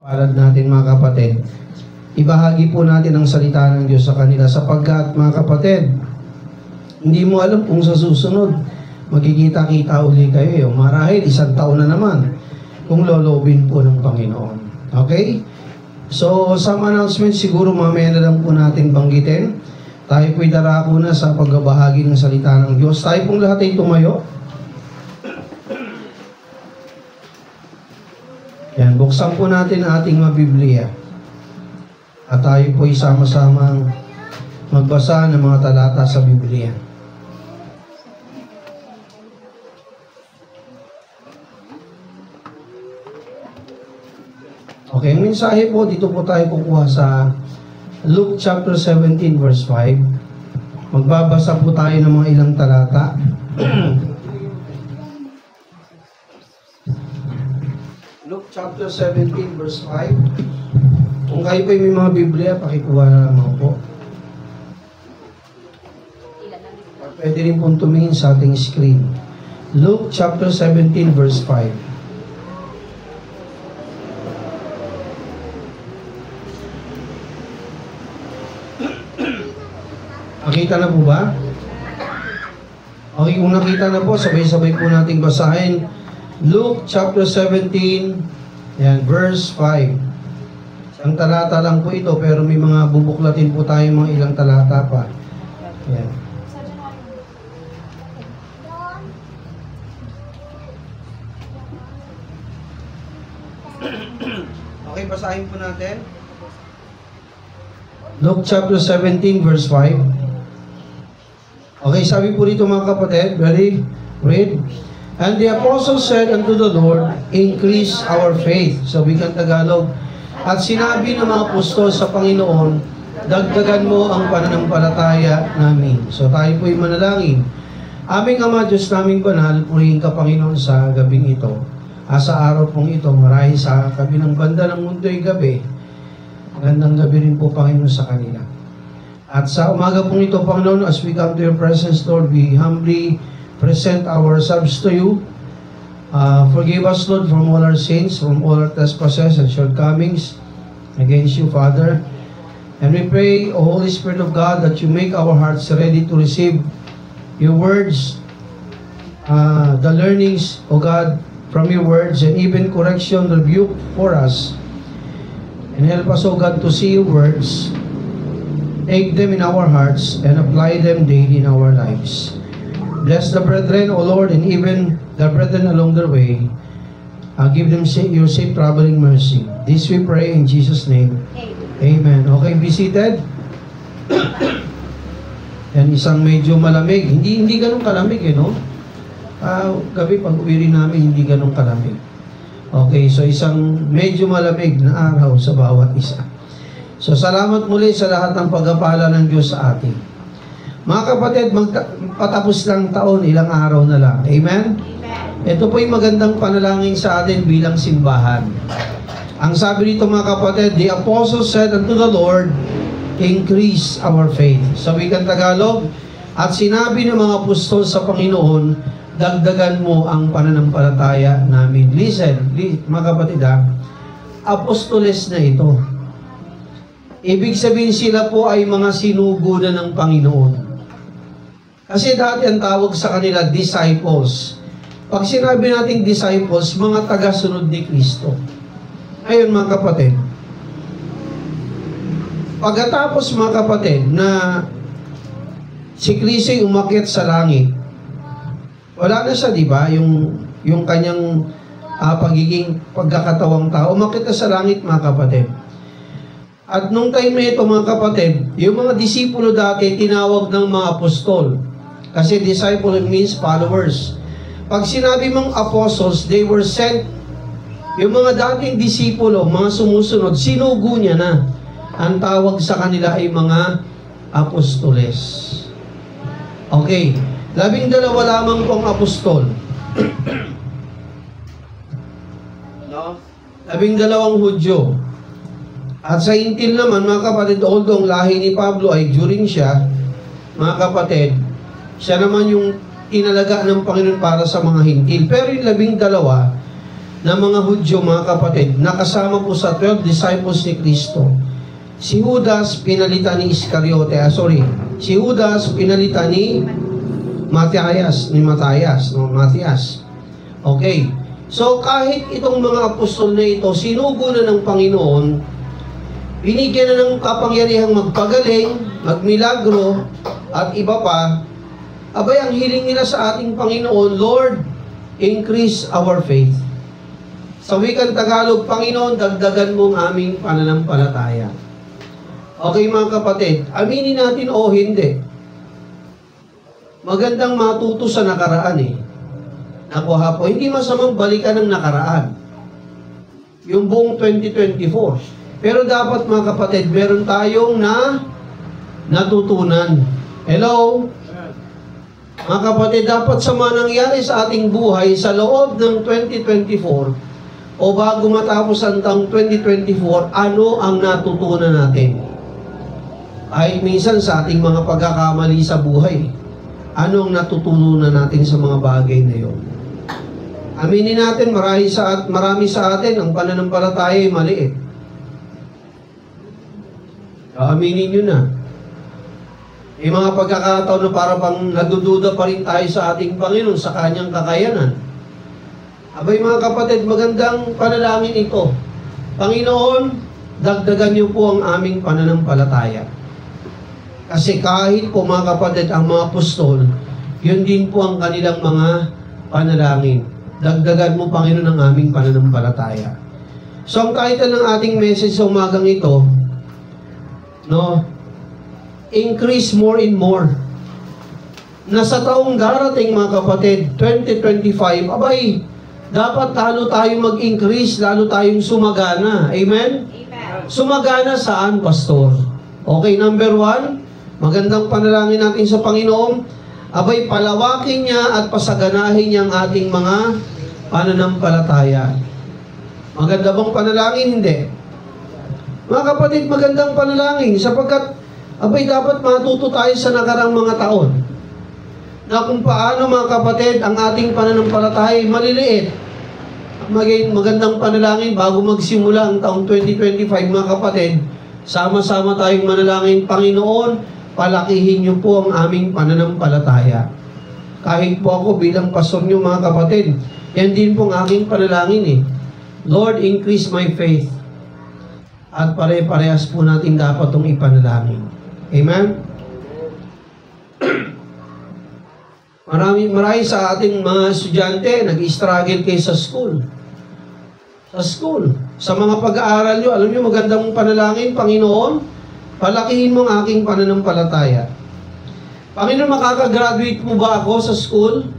Palad natin mga kapatid, ibahagi po natin ang salita ng Diyos sa kanila sapagkat mga kapatid, hindi mo alam kung sa susunod magkikita-kita uli kayo. Marahil isang taon na naman kung lolobin po ng Panginoon. Okay? So, some announcements siguro mamaya na lang po natin banggitin. Tayo po'y darako na sa pagbabahagi ng salita ng Diyos. Tayo pong lahat ay tumayo. Yan, buksan po natin ang ating mga Biblia. At tayo po'y sama-samang magbasa ng mga talata sa Biblia. Okay, ang mensahe po, dito po tayo kukuha sa Luke chapter 17 verse 5. Magbabasa po tayo ng mga ilang talata. Luke chapter 17 verse 5. Kung kayo pa may mga Biblia, pakikuha na naman po. Pwede rin pong tumingin sa ating screen. Luke chapter 17 verse 5. Nakita na po ba? Okay, kung nakita na po, sabay-sabay po nating basahin. Luke chapter 17, yan, verse 5. Ang talata lang po ito, pero may mga bubuklatin po tayo mga ilang talata pa. Yan. Okay, basahin po natin. Luke chapter 17, verse 5. Okay, sabi po dito mga kapatid, ready? Read. And the apostles said unto the Lord, increase our faith. So, wikang Tagalog. At sinabi ng mga apostol sa Panginoon, dagdagan mo ang pananampalataya namin. So, tayo po'y manalangin. Aming Ama, Diyos naming banal, purihin ka Panginoon sa gabing ito. Sa araw pong ito, marahil sa kabilang banda ng mundo'y gabi. Magandang gabi rin po Panginoon sa kanila. At sa umaga pong ito, Panginoon, as we come to your presence, Lord, we humbly present ourselves to you. Forgive us, Lord, from all our sins, from all our trespasses and shortcomings against you, Father. And we pray, O Holy Spirit of God, that you make our hearts ready to receive your words, the learnings, O God, from your words, and even correction, rebuke for us. And help us, O God, to see your words, take them in our hearts, and apply them daily in our lives. Bless the brethren, O Lord, and even the brethren along their way. Give them your safe traveling mercy. This we pray in Jesus' name. Amen. Okay, be seated. Yan, isang medyo malamig. Hindi ganun kalamig, no? Gabi pag uwi rin namin, hindi ganun kalamig. Okay, so isang medyo malamig na araw sa bawat isa. So, salamat muli sa lahat ng pagpapala ng Diyos sa atin. Mga kapatid, patapos ng taon, ilang araw na lang. Amen? Ito po'y magandang panalangin sa atin bilang simbahan. Ang sabi dito mga kapatid, the apostles said unto the Lord, increase our faith. Sa wikang Tagalog, at sinabi ng mga apostol sa Panginoon, dagdagan mo ang pananampalataya namin. Listen, mga kapatid apostoles na ito. Ibig sabihin sila po ay mga sinugo na ng Panginoon. Kasi dati ang tawag sa kanila, disciples. Pag sinabi nating disciples, mga tagasunod ni Kristo. Ayun mga kapatid. Pagkatapos mga kapatid na si Kristo ay umakyat sa langit, wala na siya, di ba? Yung kanyang pagiging pagkakatawang tao, umakyat na sa langit mga kapatid. At nung time na ito mga kapatid, yung mga disipulo dati tinawag ng mga apostol. Kasi disciple means followers. Pag sinabi mong apostles, they were sent. Yung mga dating disipulo, mga sumusunod, sinugo niya na. Ang tawag sa kanila ay mga apostoles. Okay, 12 lamang pong apostol. No? 12 Hudyo. At sa Intil naman, mga kapatid, although ang lahi ni Pablo ay Jurin siya, mga kapatid, siya naman yung inalaga ng Panginoon para sa mga hintil. Pero yung 12, ng mga Hudyo, mga kapatid, nakasama po sa 12 disciples ni Kristo. Si Judas pinalitan ni Iscariote, si Judas pinalitan ni Matias. Okay. So kahit itong mga apostol na ito, sinugo na ng Panginoon, binigyan na ng kapangyarihang magpagaling, magmilagro, at iba pa, abay ang hiling nila sa ating Panginoon, Lord, increase our faith. Sa wikang Tagalog, Panginoon, dagdagan mo ang aming pananampalataya. Okay mga kapatid, aminin natin o hindi. Magandang matuto sa nakaraan Nakuha po, hindi masamang balikan ng nakaraan. Yung buong 2024. Pero dapat mga kapatid, meron tayong natutunan. Hello? Mga kapatid, dapat sa mga nangyari sa ating buhay sa loob ng 2024 o bago matapos ang taong 2024, ano ang natutunan natin? Ay minsan sa ating mga pagkakamali sa buhay, ano ang natutunan natin sa mga bagay na yun? Aminin natin, marami sa atin ang pananampalataya ay maliit. Aminin nyo na. May mga pagkakataon na para bang nadududa pa rin tayo sa ating Panginoon, sa Kanyang kakayanan. Abay mga kapatid, magandang panalangin ito. Panginoon, dagdagan niyo po ang aming pananampalataya. Kasi kahit po mga kapatid, ang mga apostol, yun din po ang kanilang mga panalangin. Dagdagan mo, Panginoon, ang aming pananampalataya. So, ang title ng ating message sa umagang ito, increase more and more. Na sa taong darating, mga kapatid, 2025, abay, dapat lalo tayo mag-increase, lalo tayong sumagana. Amen? Amen. Sumagana saan, Pastor? Okay, number 1, magandang panalangin natin sa Panginoon, abay, palawakin niya at pasaganahin niya ang ating mga pananampalataya. Maganda bang panalangin? Hindi. Mga kapatid, magandang panalangin sapagkat, abay, dapat matuto tayo sa nakarang mga taon na kung paano, mga kapatid, ang ating pananampalataya ay maliliit. Magandang panalangin bago magsimula ang taong 2025, mga kapatid, sama-sama tayong manalangin, Panginoon, palakihin niyo po ang aming pananampalataya. Kahit po ako bilang pastor niyo, mga kapatid, yan din po ang aking panalangin Lord, increase my faith. At pare-parehas po natin dapat itong ipanalangin. Amen? Marami sa ating mga estudyante, nag-struggle kayo sa school. Sa mga pag-aaral nyo, alam nyo, magandang panalangin, Panginoon, palakihin mo ang aking pananampalataya. Panginoon, makakagraduate mo ba ako sa school?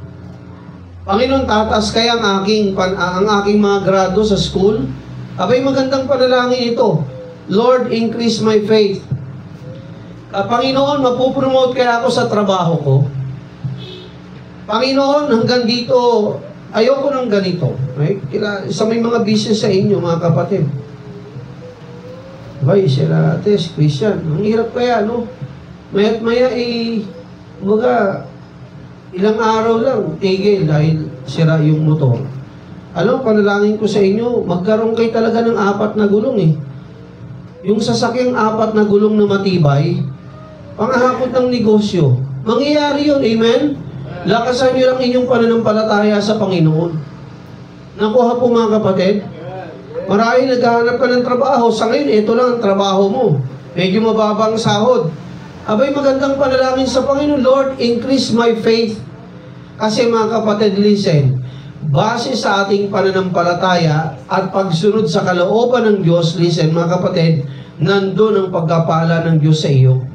Panginoon, tataas kaya ang aking mga grado sa school? Abay, magandang panalangin ito. Lord, increase my faith. Panginoon, mapupromote kaya ako sa trabaho ko? Panginoon, hanggang dito, ayoko ng ganito. Right? Sa may mga business sa inyo, mga kapatid. Abay, sila ates, Christian. Ang hirap kaya, no? Maya't maya, ilang araw lang, tigil dahil sira yung motor. Alam, panalangin ko sa inyo, magkaroon kayo talaga ng 4 na gulong Yung sasakyang 4 na gulong na matibay, panghahakot ng negosyo. Mangyayari yun, amen? Lakasan nyo lang inyong pananampalataya sa Panginoon. Nakuha po mga kapatid, marahil naghahanap ka ng trabaho, sa ngayon, ito lang ang trabaho mo. Medyo mababang sahod. Abay, magandang panalangin sa Panginoon, Lord, increase my faith. Kasi mga kapatid, listen, base sa ating pananampalataya at pagsunod sa kalooban ng Diyos, listen mga kapatid, nandun ang pagkapala ng Diyos sa iyo.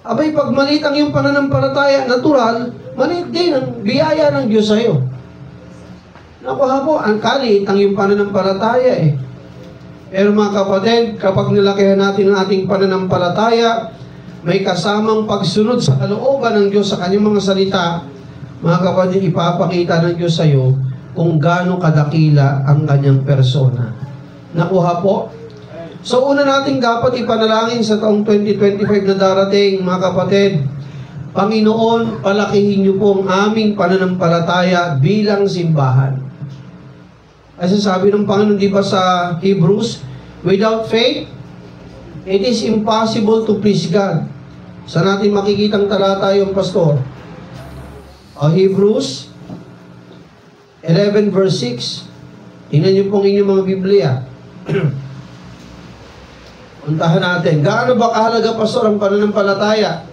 Abay, pag maliit ang iyong pananampalataya, natural, maliit din ang biyaya ng Diyos sa iyo. Nakuha po, ang kalit ang iyong pananampalataya Pero mga kapatid, kapag nilakihan natin ang ating pananampalataya, may kasamang pagsunod sa kalooban ng Diyos sa kanyang mga salita, mga kapatid, ipapakita ng Diyos sa iyo kung gaano kadakila ang kanyang persona. Nakuha po? So, una nating dapat ipanalangin sa taong 2025 na darating, mga kapatid, Panginoon, palakihin niyo po ang aming pananampalataya bilang simbahan. Kasi sabi ng Panginoon, di ba sa Hebrews, without faith, it is impossible to please God. Saan natin makikitang talata yung pastor? Hebrews 11 verse 6. Tingnan niyo pong inyong mga Biblia. Puntahan natin. Gaano ba kahalaga, pastor, ang pananampalataya?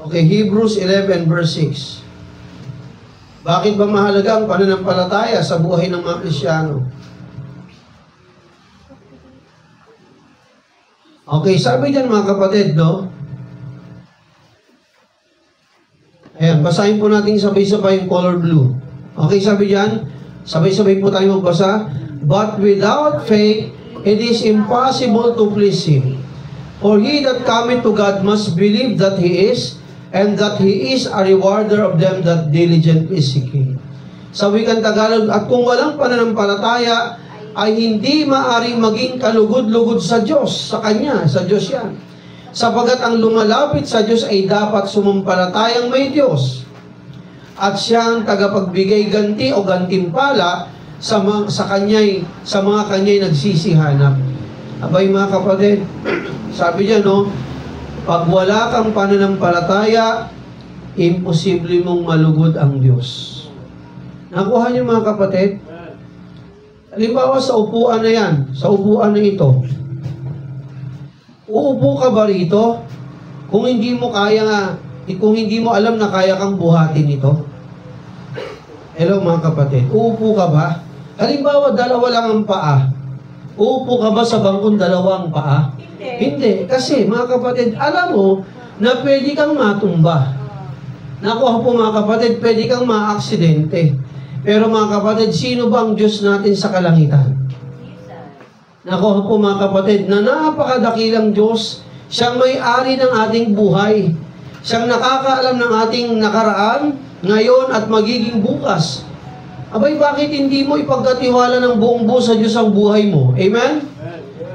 Okay, Hebrews 11 verse 6. Bakit ba mahalaga ang pananampalataya sa buhay ng mga Kristyano? Okay, sabi diyan mga kapatid, no? Ayan, basahin po natin sabay-sabay yung color blue. Okay, sabi diyan, sabay-sabay po tayo magbasa. But without faith, it is impossible to please Him. For he that cometh to God must believe that He is, and that He is a rewarder of them that diligently seek Him. Sa wikang Tagalog, at kung walang pananampalataya, ay hindi maaring maging kalugod-lugod sa Diyos, sa Kanya, sa Diyos yan. Sapagat ang lumalapit sa Diyos ay dapat sumampalatayang may Diyos. At siya ang tagapagbigay ganti o gantimpala sa mga kanya'y nagsisihanap. Abay mga kapatid, sabi niya, no, pag wala kang pananampalataya, imposible mong malugod ang Diyos. Nakuha niyo mga kapatid? Halimbawa sa upuan na yan, sa upuan na ito, uupo ka ba rito? Kung hindi mo alam na kaya kang buhatin ito? Hello mga kapatid, uupo ka ba? Halimbawa, dalawa lang ang paa. Uupo ka ba sa bangkong dalawang paa? Hindi. Kasi mga kapatid, alam mo na pwede kang matumba. Nakuha po mga kapatid, pwede kang maaksidente. Pero mga kapatid, sino ba ang Diyos natin sa kalangitan? Nakuha po mga kapatid, na napakadakilang Diyos, siyang may-ari ng ating buhay. Siyang nakakaalam ng ating nakaraan, ngayon at magiging bukas. Abay, bakit hindi mo ipagkatiwala ng buong buo sa Diyos ang buhay mo? Amen?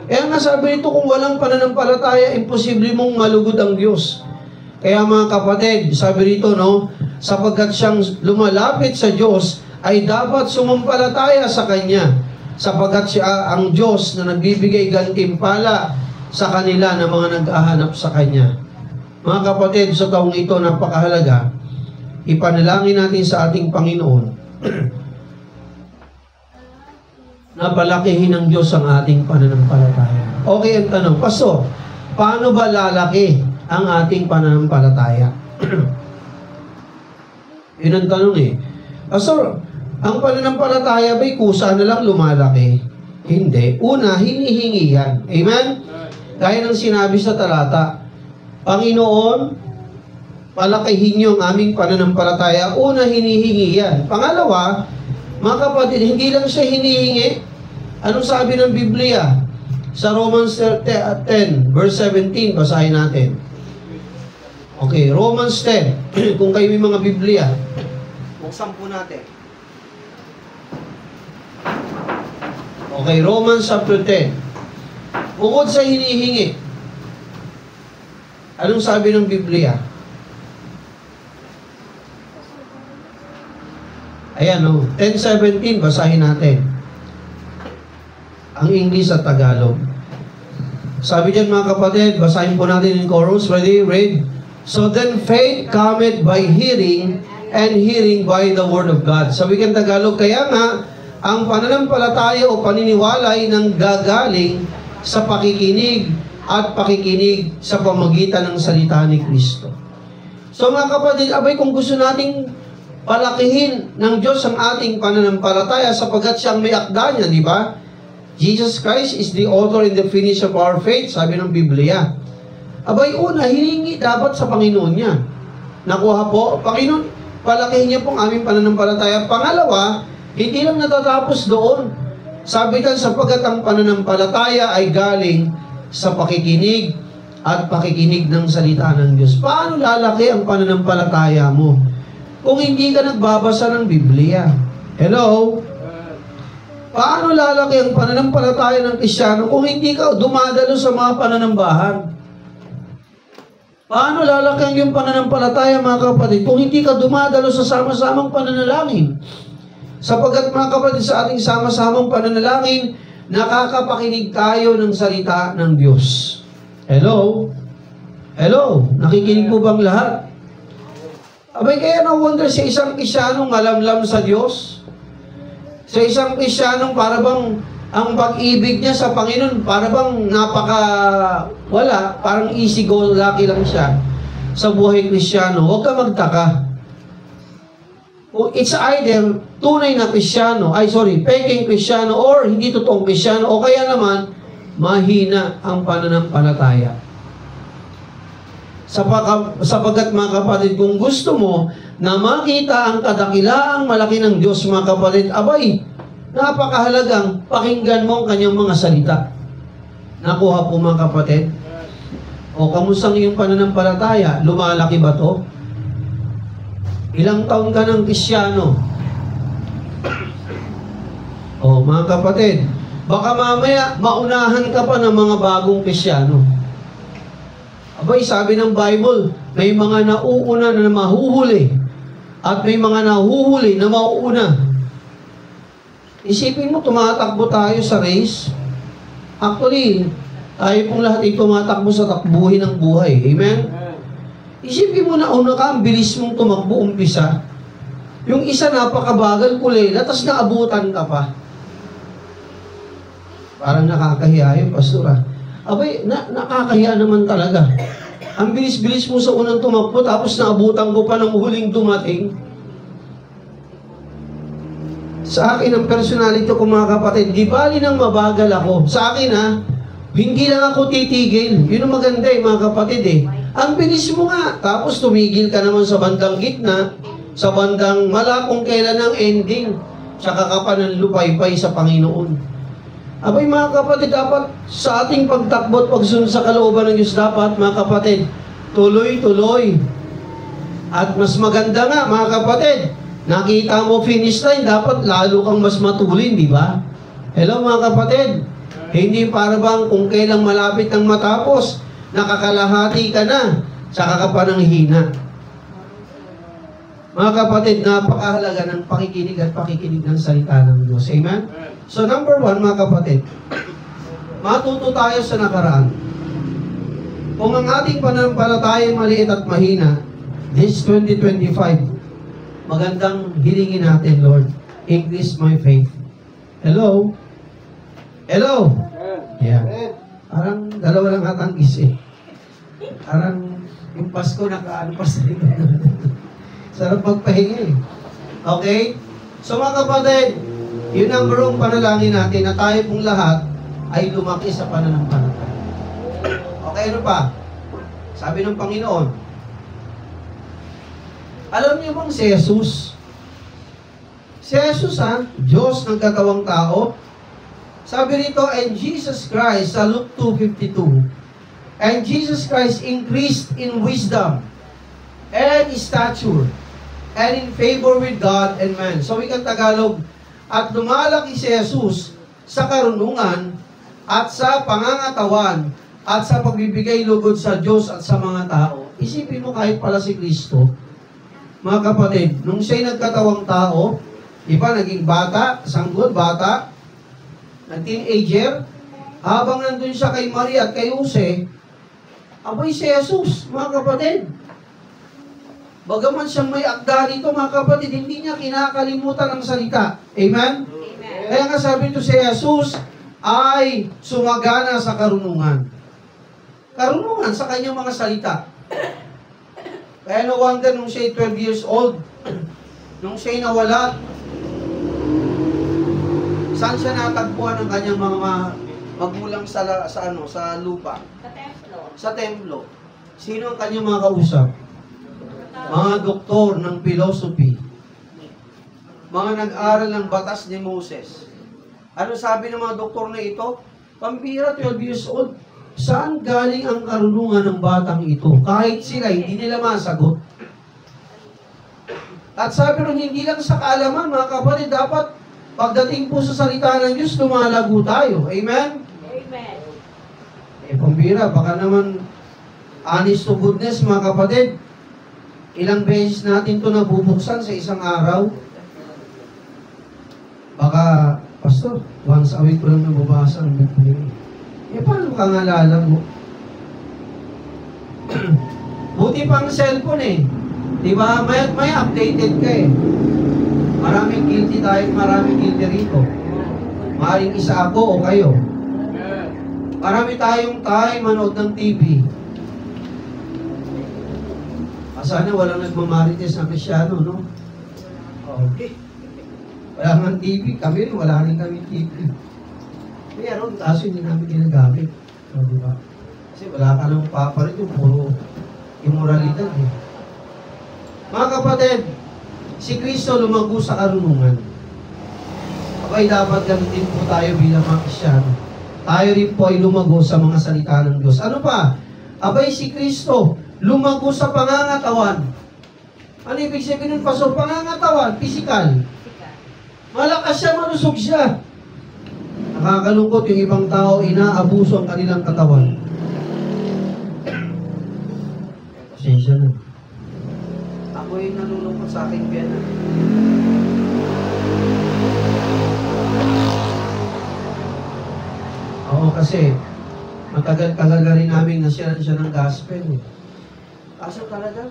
Kaya nga sabi nito, kung walang pananampalataya, imposible mong malugod ang Diyos. Kaya mga kapatid, sabi rito, no, sapagkat siyang lumalapit sa Diyos, ay dapat sumampalataya sa Kanya, sapagkat siya ang Diyos na nagbibigay gantimpala sa kanila na mga nag-ahanap sa Kanya. Mga kapatid, sa taong ito, napakahalaga, ipanalangin natin sa ating Panginoon na palakihin ng Diyos ang ating pananampalataya. Okay, ang tanong, Pastor, paano ba lalaki ang ating pananampalataya? Yun ang tanong eh. Pastor, ang pananampalataya ba'y kusa na lang lumalaki? Hindi. Una, hinihingi yan. Amen? Gaya ng sinabi sa talata, Panginoon, palakihin niyo ang aming pananampalataya. Una, hinihingi yan. Pangalawa, mga kapatid, hindi lang siya hinihingi. Anong sabi ng Biblia? Sa Romans 10, verse 17, basahin natin. Okay, Romans 10. Kung kayo may mga Biblia, buksan po natin. Okay, Romans chapter 10. Bukod sa hinihingi, anong sabi ng Biblia? Ayan, 10:17, basahin natin. Ang English at Tagalog. Sabi dyan mga kapatid, basahin po natin in chorus. Ready? Read. So then faith cometh by hearing, and hearing by the word of God. Sabi kang Tagalog, kaya nga, ang pananampalataya o paniniwala ay nanggagaling sa pakikinig at pakikinig sa pamagitan ng salita ni Kristo. So mga kapatid, abay kung gusto nating palakihin ng Diyos ang ating pananampalataya sapagkat siyang may akda niya, di ba? Jesus Christ is the author and the finisher of our faith, sabi ng Biblia. Abay, una, hiningi dapat sa Panginoon niya. Nakuha po, Panginoon, palakihin niya pong aming pananampalataya. Pangalawa, hindi lang natatapos doon. Sabi kan, sapagkat ang pananampalataya ay galing sa pakikinig at pakikinig ng salita ng Diyos. Paano lalaki ang pananampalataya mo kung hindi ka nagbabasa ng Biblia? Hello? Paano lalaki ang pananampalataya ng Kristyano kung hindi ka dumadalo sa mga pananambahan? Paano lalaki ang iyong pananampalataya, mga kapatid, kung hindi ka dumadalo sa sama-samang pananalangin? Sapagkat, mga kapatid, sa ating sama-samang pananalangin, nakakapakinig tayo ng salita ng Diyos. Hello? Hello? Nakikinig po bang lahat? Abay, kaya na-wonder sa isang Kristiyanong malamlam sa Diyos? Sa isang Kristiyanong para bang ang pag-ibig niya sa Panginoon, para bang wala, parang easy go lucky lang siya sa buhay Kristiyano. Huwag ka magtaka. It's either tunay na Kristiyano, peking Kristiyano, or hindi totoong Kristiyano, o kaya naman, mahina ang pananampalataya. Sapagkat, mga kapatid, kung gusto mo na makita ang kadakilaang malaki ng Diyos, mga kapatid, abay, napakahalagang pakinggan mo ang kanyang mga salita. Nakuha po, mga kapatid? O kamusta ang iyong pananampalataya? Lumalaki ba to? Ilang taon ka ng Kristiyano? O, mga kapatid, baka mamaya maunahan ka pa ng mga bagong Kristiyano. Abay, sabi ng Bible, may mga nauuna na mahuhuli at may mga nahuhuli na mauuna. Isipin mo, tumatakbo tayo sa race. Actually, tayo pong lahat ay tumatakbo sa takbuhin ng buhay. Amen? Isipin mo na una ka, ang bilis mong tumakbo umpisa. Yung isa napakabagal kulela, tapos naabutan ka pa. Parang nakakahiya yung pastora. Abay, nakakahiya naman talaga. Ang bilis-bilis mo sa unang tumakbo, tapos naabutan ko pa ng huling dumating. Sa akin, ang personality ko, mga kapatid, di bali nang mabagal ako. Sa akin, hindi lang ako titigil. Yun ang maganda mga kapatid Ang bilis mo nga, tapos tumigil ka naman sa bandang gitna, sa bandang mala kung kailan ang ending, tsaka ka pa ng lupaypay sa Panginoon. Abay, mga kapatid, dapat sa ating pagtakbo at pagsunod sa kalooban ng Diyos, dapat, mga kapatid, tuloy-tuloy. At mas maganda nga, mga kapatid, nakita mo finish line, dapat lalo kang mas matulin, di ba? Hello, mga kapatid. Hindi para bang kung kailang malapit ang matapos, nakakalahati ka na, saka ka pa ng hina. Mga kapatid, napakahalaga ng pakikinig at pakikinig ng salita ng Diyos. Amen? So, number 1, mga kapatid, matuto tayo sa nakaraan. Kung ang ating pananampalataya maliit at mahina, this 2025, magandang hilingin natin, Lord, increase my faith. Hello? Hello? Yeah. Parang dalawa lang atangkis Parang yung Pasko nakaano pa sa likod. Sarap magpahinga Okay? So, mga kapatid, yun ang marong panalangin natin na tayo pong lahat ay lumaki sa pananampalataya. Okay, ano pa? Sabi ng Panginoon, alam niyo bang si Jesus? Si Jesus, Diyos ng katawang tao. Sabi rito, and Jesus Christ, sa Luke 2:52, and Jesus Christ increased in wisdom and stature and in favor with God and man. So, wikang Tagalog, at lumalaki si Jesus sa karunungan at sa pangangatawan at sa pagbibigay lugod sa Diyos at sa mga tao. Isipin mo kahit pala si Kristo, mga kapatid, nung siya'y nagkatawang tao, iba naging bata, sanggol, bata, teenager, habang nandun siya kay Maria at kay Jose, abay si Jesus, mga kapatid. Bagaman siyang may akda rito, mga kapatid, hindi niya kinakalimutan ang salita. Amen? Amen. Kaya nga sabi ito si Jesus ay sumagana sa karunungan. Karunungan sa kanyang mga salita. Kaya no wonder nung siya'y 12 years old, nung siya'y nawala, saan siya natagpuan ng kanyang mga magulang sa lupa? Sa templo. Sa templo. Sino ang kanyang mga kausap? Mga doktor ng philosophy. Mga nag-aral ng batas ni Moses. Ano sabi ng mga doktor na ito? Pambira, 12 years old. Saan galing ang karunungan ng batang ito? Kahit sila, hindi nila masagot. At sabi rin, hindi lang sa kaalaman, mga kapatid, dapat pagdating po sa salita ng Diyos, lumalago tayo. Amen? Amen. Pambira, baka naman Honest to goodness, mga kapatid. Ilang beses natin ito nabubuksan sa isang araw? Baka, Pastor, once a week ko lang nababasa ang Biblia. Paano ka ngalala mo? Buti pang cellphone eh. Diba? May updated ka eh. Maraming guilty tayo, maraming guilty rito. Maring isa ako o kayo. Marami tayong manood ng TV. Sana walang nagmamarites na Krisyano, no? Okay. Wala nga TV. Kami rin, wala rin kami TV. Meron, kaso hindi namin ginagamit. So, diba? Kasi wala ka nang papalit yung puro immoralidad eh. Mga kapatid, si Kristo lumago sa karunungan. Abay, dapat gamitin po tayo bilang mga Krisyano. Tayo rin po ay lumago sa mga salita ng Diyos. Ano pa? Abay, si Kristo lumago sa pangangatawan. Ano ibig sabihin nun, Pastor? Pangangatawan, physical. Malakas siya, malusog siya. Nakakalungkot yung ibang tao, inaabuso ang kanilang katawan. Pasensya na. Ako yung nalulungkot sa aking biyanan. Oo, kasi matagal-tagal na rin namin nasiyahan siya ng gospel. Kaso talaga,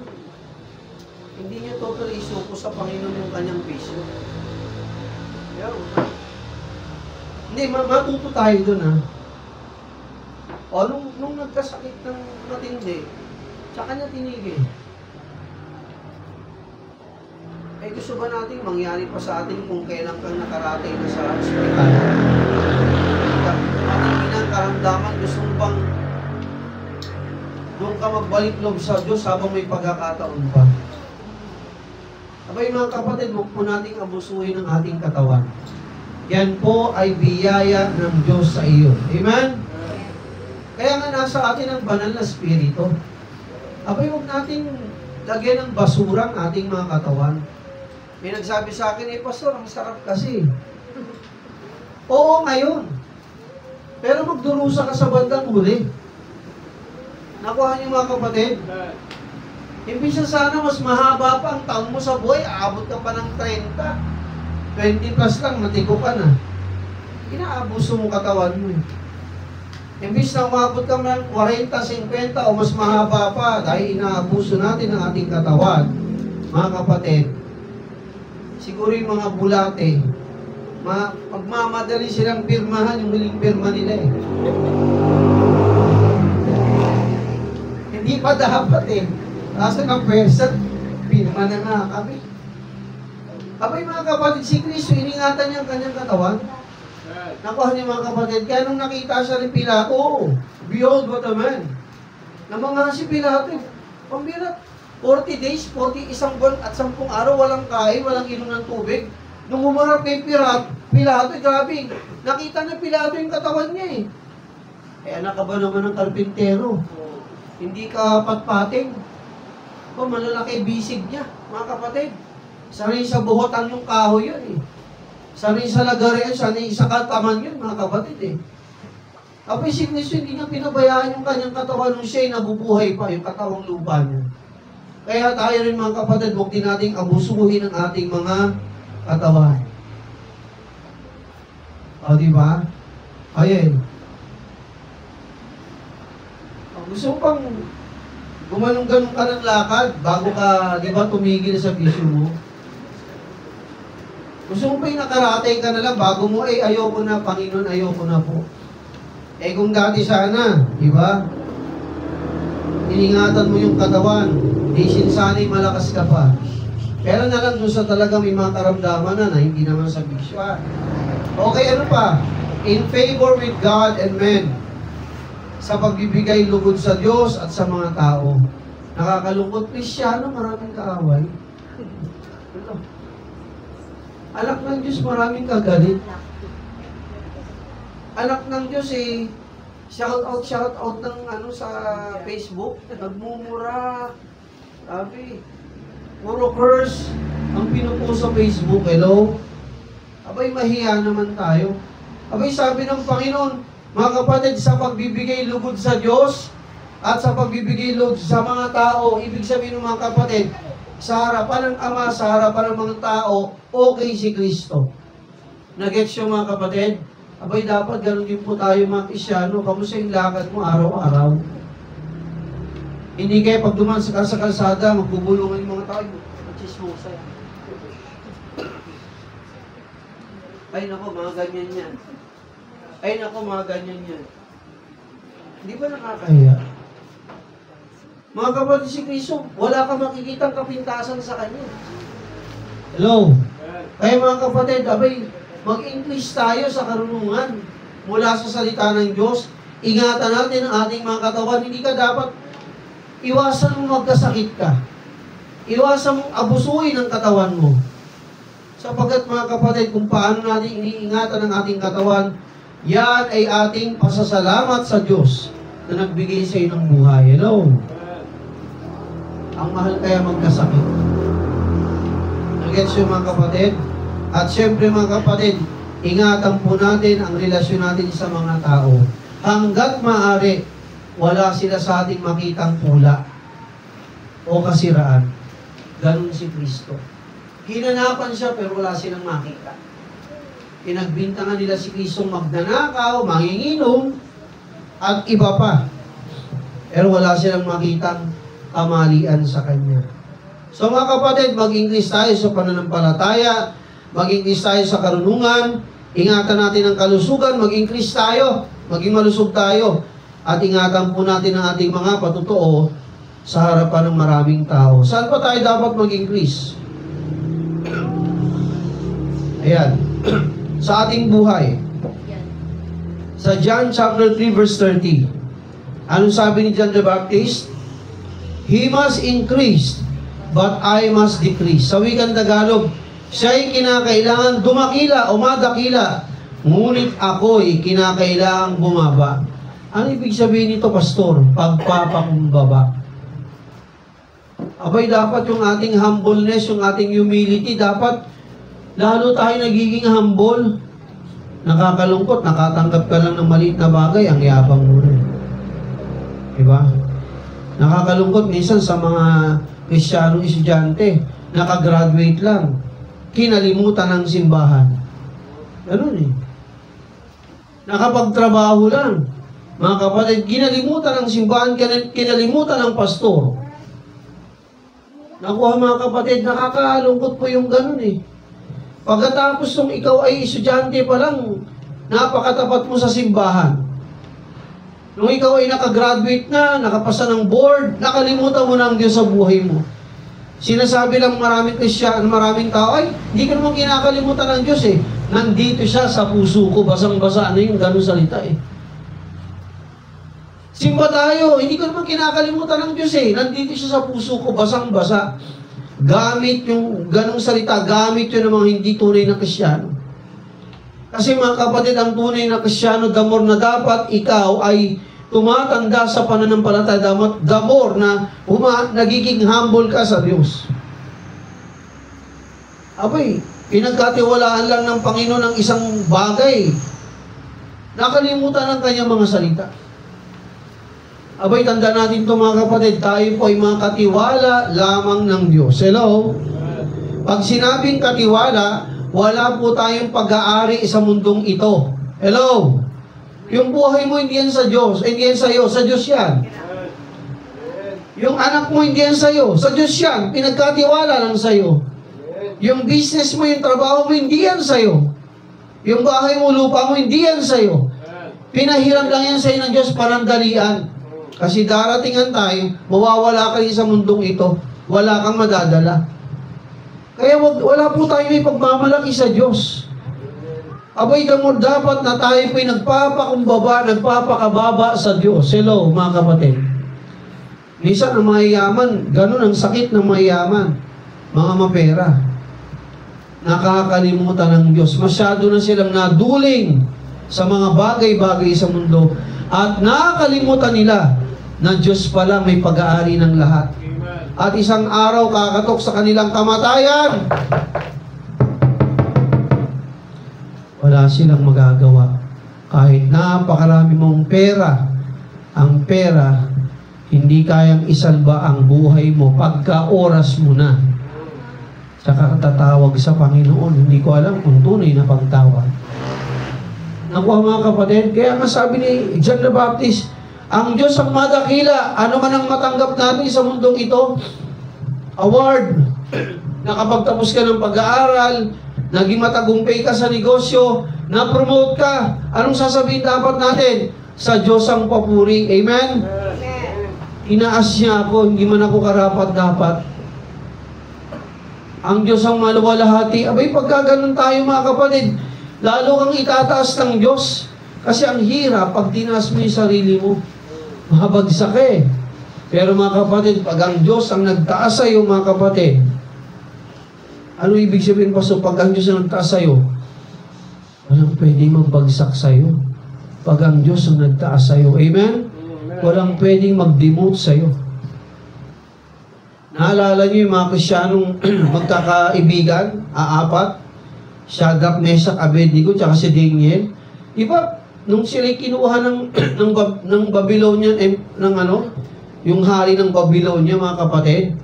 hindi niya totally isuko sa Panginoon yung kanyang vision. Hindi, matuto tayo dun ha. O, nung nagkasakit ng matindi, tsaka niya tinigil. Gusto ba natin mangyari pa sa atin kung kailan kang nakaratay na sa ospital? Ating pinangkaramdaman, gusto mo bang doon ka magbalik loob sa Diyos habang may pagkakataon pa? Abay mga kapatid, huwag po nating abusuhin ang ating katawan. Yan po ay biyaya ng Diyos sa iyo. Amen? Kaya nga nasa atin ang banal na spirito. Abay, huwag nating lagyan ng basura ang ating mga katawan. May nagsabi sa akin, Pastor, ang sarap kasi. Oo, ngayon. Pero magdurusa ka sa bandang huli. Nakuha niyo mga kapatid? Imbis na sana mas mahaba pa ang taon mo sa buhay, aabot ka pa ng 30. 20 plus lang, matiko ka na. Inaabuso mo katawan mo eh. Imbis na umabot ka ng 40, 50 o mas mahaba pa dahil inaabuso natin ang ating katawan, mga kapatid, siguro yung mga bulate, pagmamadali silang pirmahan yung huling pirma nila eh. Hindi pa dapat eh. Nasa ng pwersa, pirma na nga kami. Abay mga kapatid, si Kristo, iningatan niya ang kanyang katawan. Nakuha niya mga kapatid, kaya nung nakita siya ni Pilato, oh, behold what a man. Namanga si Pilato, pambira, 40 days, 41 buwan at 10 araw, walang kain, walang inom ng tubig. Nung humarap kay Pilato, grabe, nakita na Pilato yung katawan niya eh. Anak ka ba naman ng karpintero? Hindi ka patpating. O, malalaki bisig niya, mga kapatid. Sanay sa buhotan yung kahoy yun eh. Sanay sa lagarian, sanay sa kataman yun, mga kapatid eh. Apay si Kristo, hindi niya pinabayaan yung kanyang katawan nung siya'y nabubuhay pa, yung katawang lupa niya. Kaya tayo rin mga kapatid, huwag din nating abusuhin ang ating mga katawan. O, diba? Ayan. Gusto mo pang gumanong-ganong ka ng lakad bago ka, di ba, tumigil sa bisyo mo? Gusto mo pa yung nakaratay ka na lang bago mo, ayoko na, Panginoon, ayoko na po. Kung dati sana, di ba? Iningatan mo yung katawan, di sinsanay malakas ka pa. Pero na lang doon sa talaga may mga karamdaman na hindi naman sa bisyo. Okay, ano pa? In favor with God and men. Sa pagbibigay lugod sa Diyos at sa mga tao. Nakakalungkot, Kristyano, maraming kaaway. Anak ng Diyos, maraming kagalit. Anak ng Diyos shout out ng sa Facebook, nagmumura. Sabi, puro curse ang pinupost sa Facebook. Hello? Abay, mahiya naman tayo. Abay, sabi ng Panginoon, mga kapatid, sa pagbibigay lugod sa Diyos at sa pagbibigay loob sa mga tao. Ibig sabihin ng mga kapatid, sa harapan ng Ama, sa harapan ng mga tao, okay si Kristo. Nagets yung mga kapatid? Abay, dapat ganun din po tayo mga Kristyano. Kamusta yung lakad mo araw-araw? Hindi kayo pag duman sa kalsada, magbubulungan yung mga tao, mag-chismosa yan. Ay nako, mga ganyan yan. Ay nako, mga ganyan yan. Hindi ba nakakaya? Mga kapatid, si Kristo, wala ka makikitang kapintasan sa Kanya. Hello? Kaya mga kapatid, abay, mag-increase tayo sa karunungan mula sa salita ng Diyos. Ingatan natin ang ating mga katawan. Hindi ka dapat iwasan mo magkasakit ka. Iwasan mong abusuin ang katawan mo. Sapagkat mga kapatid, kung paano natin iniingatan ang ating katawan, yan ay ating pasasalamat sa Diyos na nagbigay sa iyo ng buhay. Hello? Ang mahal kaya magkasakit. Nagets yung mga kapatid? At syempre mga kapatid, ingatan po natin ang relasyon natin sa mga tao. Hanggat maaari, wala sila sa ating makitang pula o kasiraan. Ganun si Kristo. Hinanapan siya pero wala silang makita. Pinagbintangan nila si Kristo magnanakaw, manginginom, at iba pa. Pero wala silang makitang kamalian sa Kanya. So mga kapatid, mag-increase tayo sa pananampalataya, mag-increase tayo sa karunungan, ingatan natin ang kalusugan, mag-increase tayo, maging malusog tayo, at ingatan po natin ang ating mga patutuo sa harapan ng maraming tao. Saan pa tayo dapat mag-increase? Ayan. Sa ating buhay. Sa John chapter 3 verse 30. Anong sabi ni John the Baptist? He must increase, but I must decrease. Sa wikang Tagalog, siya'y kinakailangan dumakila o madakila, ngunit ako'y kinakailangan bumaba. Ano ibig sabihin nito, Pastor? Pagpapakumbaba. Abay, dapat yung ating humbleness, yung ating humility, dapat lalo tayo nagiging humble. Nakakalungkot, nakatanggap ka lang ng maliit na bagay, ang yabang mo rin. Diba? Nakakalungkot minsan sa mga Kristiyanong estudyante, nakagraduate lang, kinalimutan ng simbahan. Ganun eh. Nakapagtrabaho lang. Mga kapatid, kinalimutan ng simbahan, kinalimutan ng pastor. Nakuha mga kapatid, nakakalungkot po yung ganun eh. Pagkatapos nung ikaw ay estudyante pa lang, napakatapat mo sa simbahan. Nung ikaw ay nakagraduate na, nakapasa ng board, nakalimutan mo na ang Diyos sa buhay mo. Sinasabi lang maraming Kristiyan, maraming tao, ay, hindi ka naman kinakalimutan ng Diyos eh. Nandito siya sa puso ko, basang-basa. Ano yung ganun salita eh. Simba tayo, hindi ko naman kinakalimutan ng Diyos eh. Nandito siya sa puso ko, basang-basa. Gamit yung ganung salita, gamit yun ng mga hindi tunay na Kristiyano. Kasi mga kapatid, ang tunay na Kristiyano, the more na dapat ikaw ay tumatanda sa pananampalataya, the more na nagiging humble ka sa Diyos. Abay, pinagkatiwalaan lang ng Panginoon ng isang bagay. Nakalimutan ng kanyang mga salita. Abay, tanda natin ito mga kapatid, tayo po ay mga katiwala lamang ng Diyos. Hello? Pag sinabing katiwala, wala po tayong pag-aari sa mundong ito. Hello? Yung buhay mo hindi yan sa Diyos, hindi yan sa iyo, sa Diyos yan. Yung anak mo hindi yan sa iyo, sa Diyos yan, pinagkatiwala lang sa iyo. Yung business mo, yung trabaho mo, hindi yan sa iyo. Yung bahay mo, lupa mo, hindi yan sa iyo. Pinahiram lang yan sa iyo ng Diyos panandalian. Kasi darating ang time, mawawala kayo sa mundong ito, wala kang madadala. Kaya wala po tayo may pagmamalaki sa Diyos. Abay, damod dapat na tayo po'y nagpapakumbaba, nagpapakababa sa Diyos. Hello, mga kapatid. Minsan, ang mayayaman, ganun ang sakit ng mayayaman. Mga mapera. Nakakalimutan ng Diyos. Masyado na silang naduling sa mga bagay-bagay sa mundo. At nakakalimutan nila na Diyos pala may pag-aari ng lahat. At isang araw kakatok sa kanilang kamatayan. Wala silang magagawa. Kahit napakarami mong pera, ang pera Hindi kayang isalba ang buhay mo pagka oras mo na. Saka tatawag sa Panginoon. Hindi ko alam kung tunay na pagtawag. Nakuha mga kapatid, kaya nga sabi ni John the Baptist, ang Diyos ang madakila. Ano man ang matanggap natin sa mundong ito? Award. Nakapagtapos ka ng pag-aaral, naging matagumpay ka sa negosyo, na-promote ka. Anong sasabihin dapat natin? Sa Diyos ang papuri. Amen? Inaas niya ako, hindi man ako karapat-dapat. Ang Diyos ang maluwalhati. Abay, pagka ganun tayo mga kapatid, lalo kang itataas ng Diyos. Kasi ang hirap, pag tinaas mo yung sarili mo, mabagsak eh. Pero mga kapatid, pag ang Diyos ang nagtaas sa iyo, mga kapatid, ano ibig sabihin pa? So, pag ang Diyos ang nagtaas sa iyo, walang pwedeng magbagsak sa iyo. Pag ang Diyos ang nagtaas sa iyo, amen? Walang pwedeng mag-demote sa iyo. Naalala niyo yung mga Kristiyanong magkakaibigan, apat, Shadrach, Meshach, Abednego, tsaka si Daniel. Diba, nung sila'y kinuha ng Babylonian, yung hari ng Babylonia, mga kapatid,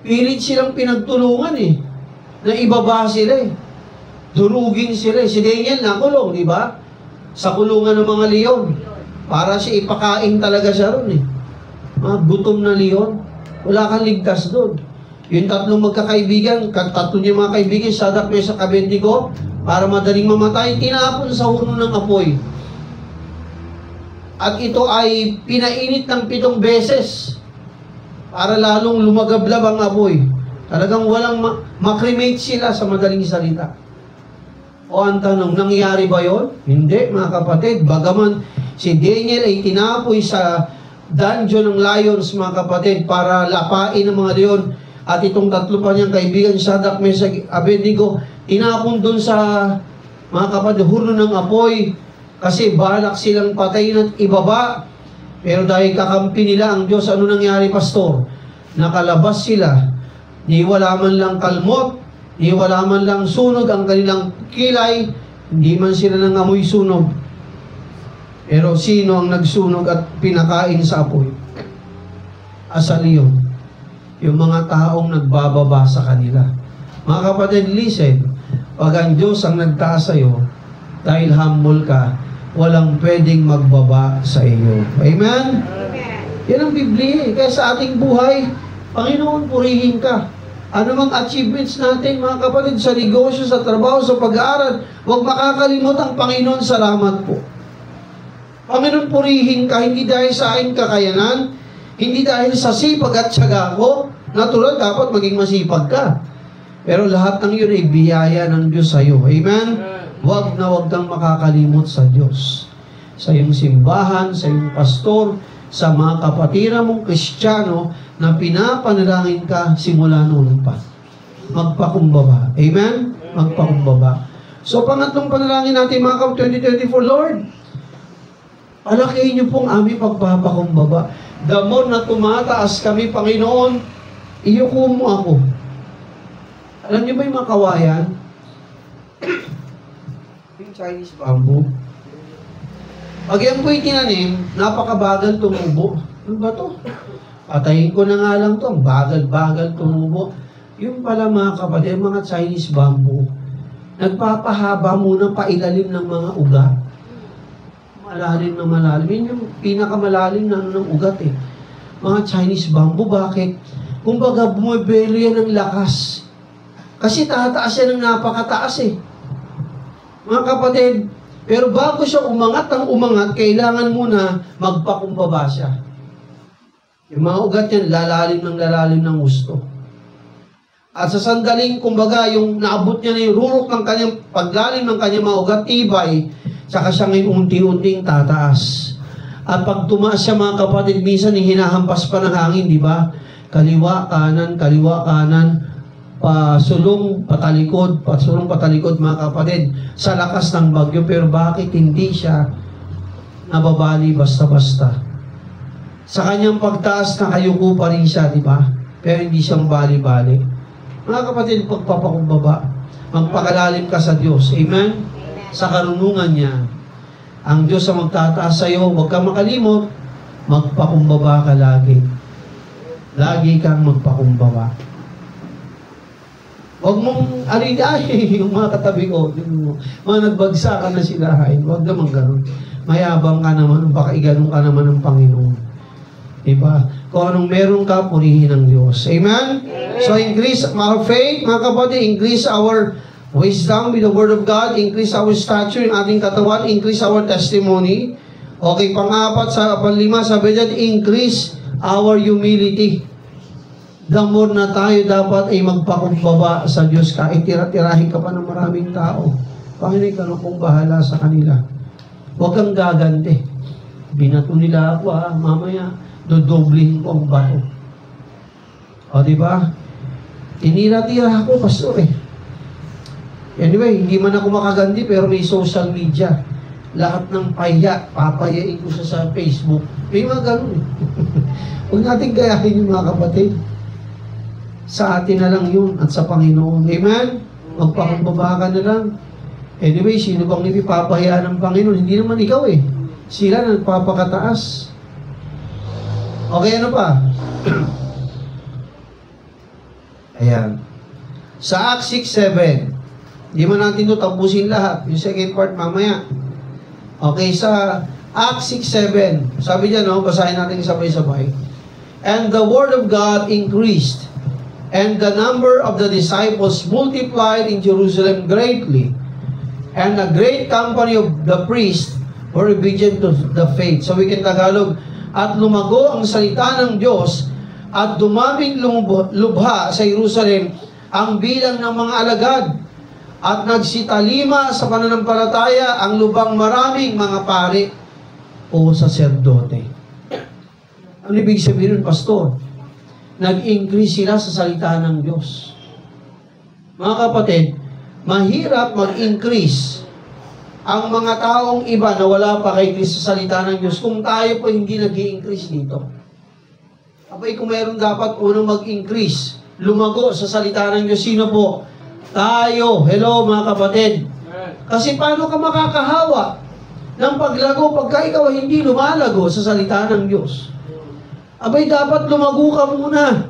pilit silang pinagtulungan eh, na ibaba sila eh. Durugin sila eh. Si Daniel nakulong, di ba? Sa kulungan ng mga leon. Para siya ipakain talaga siya ron eh. Mga gutom na leon. Wala kang ligtas doon. Yung tatlong magkakaibigan, tatlo niya mga kaibigan, Shadrach, Meshach, Abednego, para madaling mamatay, tinapon sa horno ng apoy. At ito ay pinainit ng 7 beses para lalong lumagablab ang apoy. Talagang walang makremate sila sa madaling salita. O ang tanong, nangyari ba yon? Hindi, mga kapatid. Bagaman si Daniel ay tinapoy sa dungeon ng lions, mga kapatid, para lapain ng mga leon. At itong tatlo pa niyang kaibigan, Shadrach, Meshach, Abednego, tinapon doon sa, mga kapatid, horno ng apoy. Kasi balak silang patayin at ibaba. Pero dahil kakampi nila ang Diyos, ano nangyari, pastor? Nakalabas sila. Di wala man lang kalmot, di wala man lang sunog ang kanilang kilay, hindi man sila nangamoy sunog. Pero sino ang nagsunog at pinakain sa apoy? Asal yun. Yung mga taong nagbababa sa kanila. Mga kapatid, listen, pag ang Diyos ang nagtaas sa iyo, dahil humble ka, walang pwedeng magbaba sa iyo. Amen? Amen. Yan ang Biblia. Kaya sa ating buhay, Panginoon, purihin ka. Ano mang achievements natin, mga kapatid, sa negosyo, sa trabaho, sa pag-aaral, huwag makakalimot ang Panginoon, salamat po. Panginoon, purihin ka, hindi dahil sa aking kakayanan, hindi dahil sa sipag at tiyaga ko. Natural, dapat maging masipag ka. Pero lahat ng yun ay biyaya ng Diyos sa iyo. Amen? Huwag na huwag kang makakalimot sa Diyos. Sa iyong simbahan, sa iyong pastor, sa mga kapatiran mong Kristiyano na pinapanalangin ka simula noon pa. Magpakumbaba. Amen? Magpakumbaba. So, pangatlong panalangin natin mga kapatid, 2024, Lord, palakihin niyo pong aming pagpapakumbaba. The more na tumataas kami, Panginoon, iyuko mo ako. Alam niyo ba yung mga kawayan? Yung Chinese bamboo. Pag yan po'y tinanim, napakabagal tumubo. Ano ba to? Patayin ko na nga lang to. Bagal-bagal tumubo. Yung pala mga kapatid, mga Chinese bamboo, nagpapahaba muna pailalim ng mga ugat. Malalim na malalim. Yun yung pinakamalalim na ng ugat eh. Mga Chinese bamboo, bakit? Kumbaga, bumibelo yan ng lakas. Kasi tataas yan ng napakataas eh. Mga kapatid, pero bago siya umangat, kailangan muna magpakumbaba siya. Yung mga ugat yan, lalalim ng gusto. At sa sandaling, kumbaga, yung naabot niya na yung rurok ng kanyang paglalim ng kanyang mga ugat, tibay, saka siya ngayon unti-unting tataas. At pag tumaas siya mga kapatid, minsan hinahampas pa ng hangin, di ba? Kaliwa, kanan, pasulong, patalikod mga kapatid, sa lakas ng bagyo. Pero bakit hindi siya nababali basta-basta? Sa kanyang pagtaas, nakayuko pa rin siya, di ba? Pero hindi siyang bali-bali. Mga kapatid, pagpapakumbaba, magpakalalim ka sa Diyos. Amen? Sa karunungan niya. Ang Diyos ang magtataas sa iyo, huwag kang makalimot, magpakumbaba ka lagi. Lagi kang magpakumbaba. Huwag mong alinahin yung mga katabi ko, yung mga nagbagsakan na silahain. Huwag naman ganun. Mayabang ka naman, baka iganong ka naman ng Panginoon. Diba? Kung anong meron ka, purihin ng Diyos. Amen? So increase our faith, mga kapatid, increase our wisdom with the Word of God, increase our stature, yung ating katawan, increase our testimony. Okay, pang-apat, panglima, sabi dyan, increase our humility. The more na tayo dapat ay magpakumbaba sa Diyos, kahit tira-tirahin ka pa ng maraming tao. Panginoon, ka na pong bahala sa kanila. Huwag kang gaganti. Binato nila ako, mamaya, dodoblihin ko ang bato. O, diba? Tinira-tira ako, pastor eh. Anyway, hindi man ako makaganti, pero may social media. Lahat ng papayain ko sa Facebook. May mga ganun eh. Huwag natin gayahin yung mga kapatid. Sa atin na lang yun at sa Panginoon. Amen? Magpakumbaba ka na lang. Anyway, sino bang ipapahayaan ng Panginoon? Hindi naman ikaw eh. Sila nagpapakataas. Okay, ano pa? Ayan. Sa Acts 6:7, hindi man natin ito tapusin lahat. Yung second part mamaya. Okay, sa Acts 6:7, sabi dyan, no, basahin natin sabay-sabay. And the word of God increased, and the number of the disciples multiplied in Jerusalem greatly, and a great company of the priests were obedient to the faith. So we can Tagalog, at lumago ang salita ng Diyos, at dumaming lubha sa Jerusalem ang bilang ng mga alagad, at nagsitalima sa pananampalataya ang lubang maraming mga pari o saserdote. Ano ibig sabihin nun, pastor? Nag-increase sila sa salita ng Diyos. Mga kapatid, mahirap mag-increase ang mga taong iba na wala pa kay Kristo sa salita ng Diyos kung tayo po hindi nag-i-increase dito. Abay, kung meron dapat unang mag-increase, lumago sa salita ng Diyos, sino po? Tayo. Hello, mga kapatid. Kasi paano ka makakahawa ng paglago pagka ikaw hindi lumalago sa salita ng Diyos? Abay, dapat lumago ka muna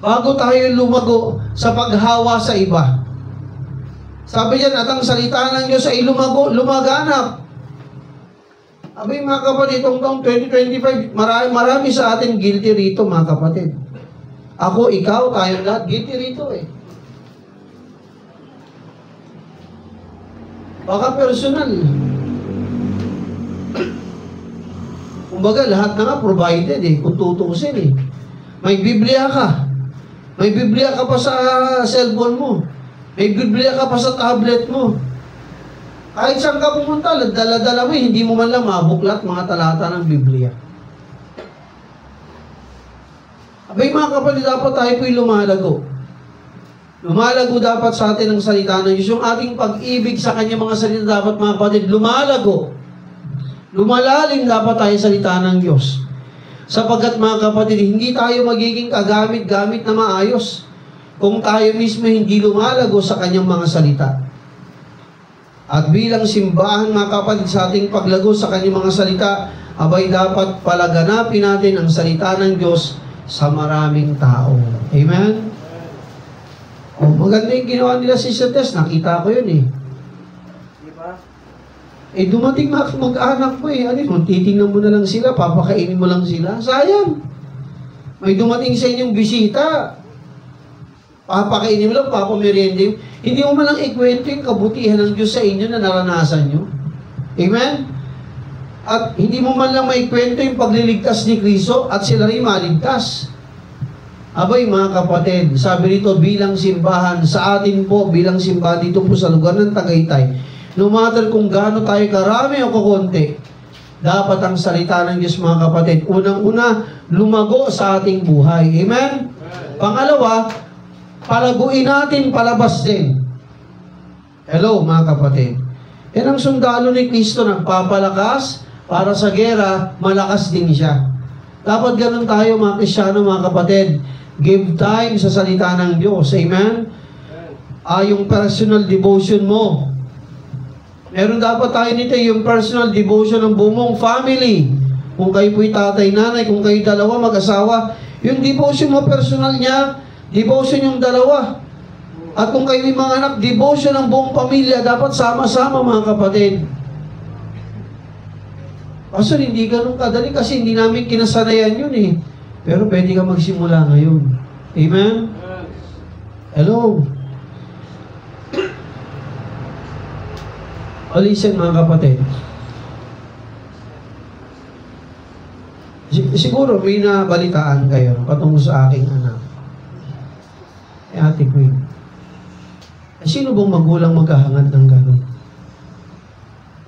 bago tayo lumago sa paghawa sa iba. Sabi diyan, at ang salita ng Diyos ay lumaganap. Abay, mga kapatid, itong taong 2025, marami sa atin guilty rito, mga kapatid. Ako, ikaw, tayong lahat, guilty rito eh. Baka personal. Kumbaga, lahat na nga provided eh, kung tutusin eh. May Biblia ka. May Biblia ka pa sa cellphone mo. May Biblia ka pa sa tablet mo. Kahit saan ka pumunta, dala-dala mo, hindi mo man lang mabuklat mga talata ng Biblia. Abay, mga kapatid, dapat tayo po'y lumalago. Lumalago dapat sa atin ang salita ng Diyos. Yung ating pag-ibig sa Kanya mga salita dapat, mga kapatid, lumalago. Lumalalim dapat tayo sa salita ng Diyos. Sapagkat, mga kapatid, hindi tayo magiging kagamit-gamit na maayos kung tayo mismo hindi lumalago sa Kanyang mga salita. At bilang simbahan, mga kapatid, sa ating paglago sa Kanyang mga salita, abay dapat palaganapin natin ang salita ng Diyos sa maraming tao. Amen? Oh, maganda yung ginawa nila si Tess. Nakita ko yun eh. Diba? Eh, dumating mag-anak mo eh. Ano yun? Titingnan mo na lang sila, papakainin mo lang sila. Sayang. May dumating sa inyong bisita. Papakainin mo lang, papamerienda mo. Hindi mo malang ikwento yung kabutihan ng Diyos sa inyo na naranasan nyo. Amen? At hindi mo man lang maikwento yung pagliligtas ni Kristo at sila rin maligtas. Abay, mga kapatid, sabi rito, bilang simbahan, sa atin po, bilang simbahan dito po sa lugar ng Tagaytay, no matter kung gaano tayo karami o kukunti, dapat ang salita ng Diyos, mga kapatid, unang-una, lumago sa ating buhay. Amen? Pangalawa, palaguin natin palabas din. Hello, mga kapatid. Yan ang sundalo ni Kristo, nagpapalakas para sa gera, malakas din siya. Dapat ganun tayo, mga Kristyano, mga kapatid. Give time sa salita ng Diyos. Amen? Yung personal devotion mo. Meron dapat tayo nito, yung personal devotion ng buong family. kung kayo po'y tatay, nanay, kung kayo dalawa, mag-asawa, yung devotion mo personal niya, devotion yung dalawa. At kung kayo may mga anak, devotion ng buong pamilya, dapat sama-sama mga kapatid. Pastor, hindi ganun kadali kasi hindi namin kinasanayan yun eh. Pero pwede ka magsimula ngayon. Amen? Hello? Listen mga kapatid. Siguro may nabalitaan kayo patungkol sa aking anak. Ate Queen. Sino bang magulang maghahangad ng gano'n?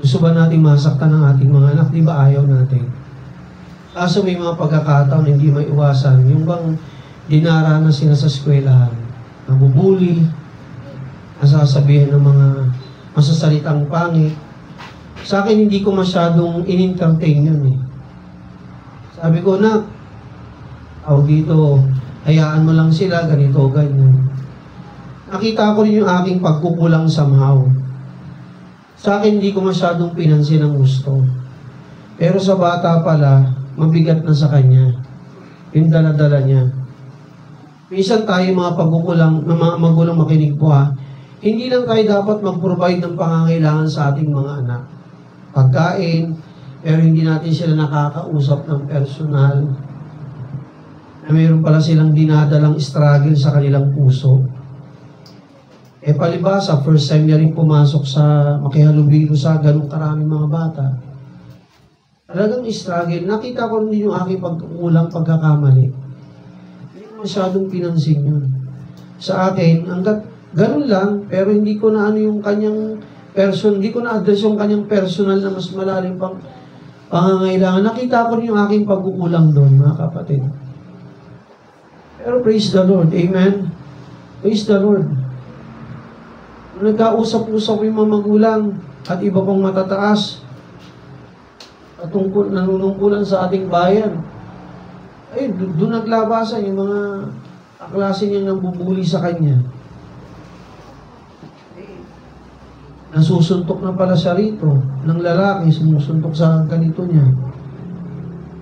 Gusto ba natin masaktan ng ating mga anak? Di ba ayaw natin? Kaso may mga pagkakataon hindi maiwasan. Yung bang dinaranas sila sa eskwelahan, nabubuli, nasasabihan ng mga masasalitang pangit. Sa akin, hindi ko masyadong in-entertain yun eh. Sabi ko na, dito, hayaan mo lang sila, ganito, ganyan. Nakita ko rin yung aking pagkukulang somehow. Sa akin, hindi ko masyadong pinansin ang gusto. Pero sa bata pala, mabigat na sa kanya. Yung dala-dala niya. Minsan tayo mga pagkukulang, mga magulang makinig po ha, hindi lang tayo dapat mag-provide ng pangangailangan sa ating mga anak. Pagkain, pero hindi natin sila nakakausap ng personal. Na mayroon pala silang dinadalang struggle sa kanilang puso. Palibasa, first time niya rin pumasok sa makihalubilo sa ganong karaming mga bata. Talagang struggle. Nakita ko rin yung aking pagkukulang pagkakamali. Hindi ko masyadong pinansin yun. Sa akin, hanggat ganun lang, pero hindi ko na yung kanyang hindi ko na-address yung kanyang personal na mas malalim pang pangangailangan. Nakita ko rin yung aking pagkukulang doon, mga kapatid. Pero praise the Lord. Amen? Praise the Lord. Nagkausap-usap yung mga magulang at iba pang matataas at nanunungkulan sa ating bayan. Ay, doon naglabasan yung mga kaklase niya nang bubuli sa kanya. Nasusuntok na pala siya rito ng lalaki, sumusuntok sa ganito niya.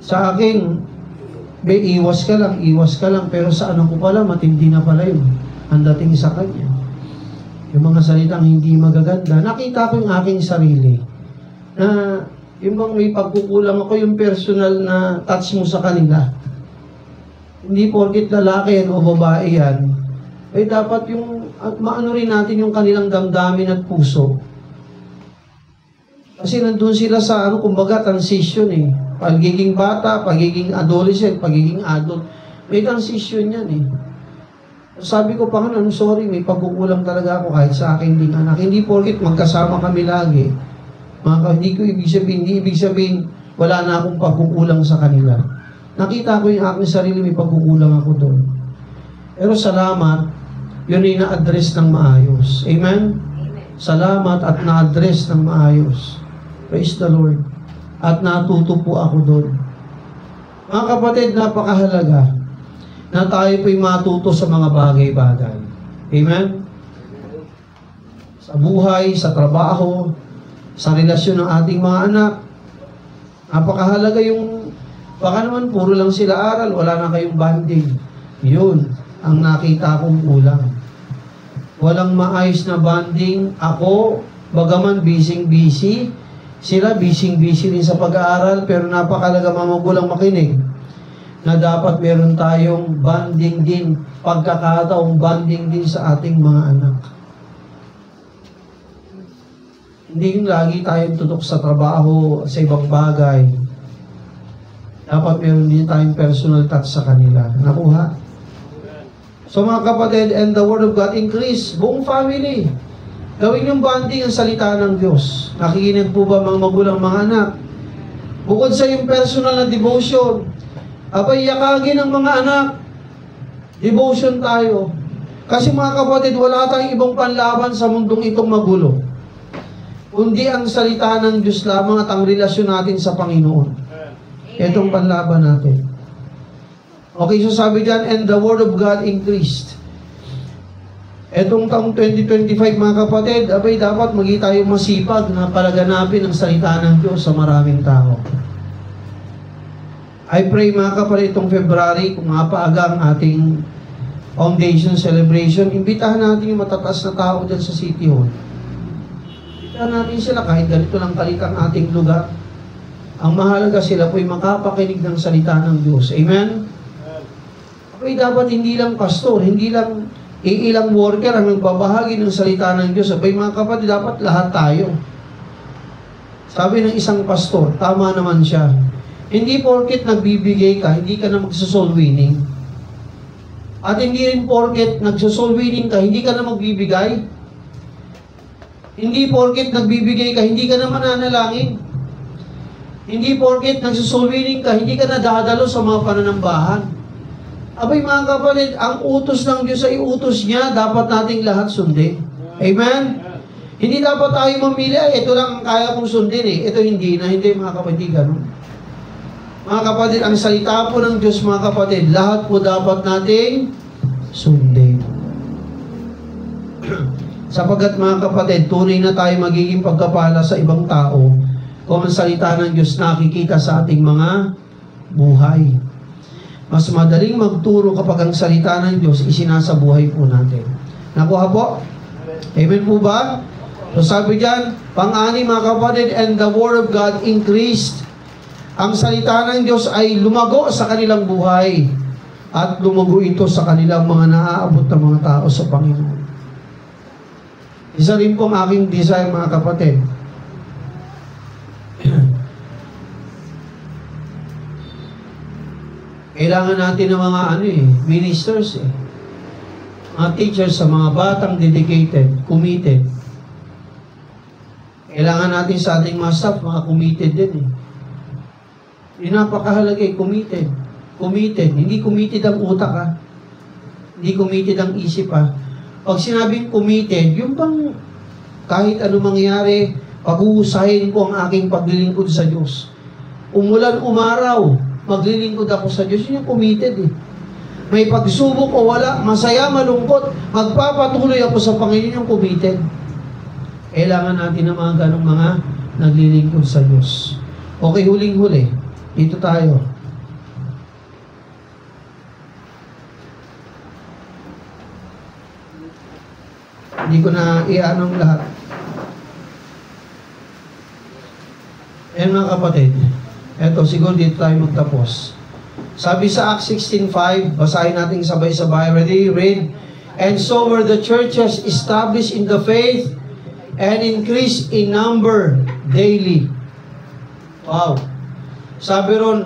Sa akin, iwas ka lang, pero sa anak ko pala, matindi na pala yun ang dating sa kanya. Yung mga salitang hindi magaganda, nakita ko yung aking sarili. Na yung bang may pagkukulang ako, yung personal na touch mo sa kanila. Hindi porkit lalaki yan o babae yan, dapat yung, at maano rin natin yung kanilang damdamin at puso. Kasi nandun sila sa, kumbaga, transition eh. Pagiging bata, pagiging adolescent, pagiging adult. May transition yan eh. Sabi ko pa nga, sorry, may pagkukulang talaga ako kahit sa aking ding anak. Hindi porkit magkasama kami lagi. Hindi ibig sabihin, wala na akong pagkukulang sa kanila. Nakita ko yung aking sarili, may pagkukulang ako doon. Pero salamat, yun ay na-address ng maayos. Amen? Salamat at na-address ng maayos. Praise the Lord. At natuto po ako doon. Mga kapatid, napakahalaga na tayo po'y matuto sa mga bagay-bagay. Amen? Sa buhay, sa trabaho, sa relasyon ng ating mga anak. Napakahalaga yung, baka naman puro lang sila aral, wala na kayong bonding. Yun, ang nakita kong kulang. Walang maayos na bonding. Ako, bagaman busy, sila busy rin sa pag-aaral, pero napakahalaga mga magulang makinig na dapat meron tayong bonding din, pagkakataong bonding din sa ating mga anak. Hindi yung lagi tayong tutok sa trabaho, sa ibang bagay. Dapat meron din tayong personal touch sa kanila. Nakuha? So mga kapatid, and the Word of God increase, buong family. Gawin yung bonding ang salita ng Diyos. Nakikinig po ba mga magulang, mga anak? Bukod sa yung personal na devotion, yakagin ng mga anak. Devotion tayo. Kasi mga kapatid, wala tayong ibang panlaban sa mundong itong magulo. Kundi ang salita ng Diyos lamang at ang relasyon natin sa Panginoon. Itong panlaban natin. Okay, so sabi dyan, and the Word of God increased. Etong taong 2025, mga kapatid, dapat maging tayo masipag na palaganapin ang salita ng Diyos sa maraming tao. I pray mga kapatid, itong February, kung mapaaga ang ating foundation celebration, imbitahan natin yung matataas na tao dyan sa City Hall. Imbitahan natin sila kahit ganito lang kalit ang ating lugar. Ang mahalaga sila po'y makapakinig ng salita ng Diyos. Amen? Ako'y dapat hindi lang pastor, hindi lang ilang worker ang nagbabahagi ng salita ng Diyos. Abay mga kapatid, dapat lahat tayo. Sabi ng isang pastor, tama naman siya. Hindi porket nagbibigay ka, hindi ka na magsosoul winning. At hindi rin porket nagsosoul winning ka, hindi ka na magbibigay. Hindi porket nagbibigay ka, hindi ka na mananalangin. Hindi porket nagsosoul winning ka, hindi ka na dadalo sa mga pananambahan. Abay mga kapatid, ang utos ng Diyos ay utos niya, dapat nating lahat sundin. Amen? Hindi dapat tayo mamili, ay ito lang ang kaya kong sundin eh. Ito hindi mga kapatid, ganun. Mga kapatid, ang salita po ng Diyos, mga kapatid, lahat po dapat nating sundin. Sapagat mga kapatid, tunay na tayo magiging pagkapala sa ibang tao kung ang salita ng Diyos nakikita sa ating mga buhay. Mas madaling magturo kapag ang salita ng Diyos isinasabuhay po natin. Nakuha po? Amen po ba? So sabi dyan, pang-ani mga kapatid, and the word of God increased. Ang salita ng Diyos ay lumago sa kanilang buhay at lumago ito sa kanilang mga naaabot na mga tao sa Panginoon. Isa rin pong aking desire mga kapatid. Kailangan natin ng mga ministers mga teachers sa mga batang dedicated, committed. Kailangan natin sa ating mga staff, mga committed din Yung napakahalaga committed. Committed. Hindi committed ang utak Hindi committed ang isip Pag sinabing committed, yung bang kahit ano mangyari, pag-uusahin ko ang aking paglilingkod sa Diyos. Umulan, umaraw, maglilingkod ako sa Diyos. Yun yung committed May pagsubok o wala, masaya, malungkot, magpapatuloy ako sa Panginoon, yung committed. Kailangan natin ng mga ganong mga naglilingkod sa Diyos. Okay, huling-huli. Dito tayo. Hindi ko na ianong lahat. Ayan mga kapatid. Eto, siguro dito tayo magtapos. Sabi sa Acts 16:5, basahin natin sabay-sabay. Ready? Read. And so were the churches established in the faith and increased in number daily. Wow. Sabi ron,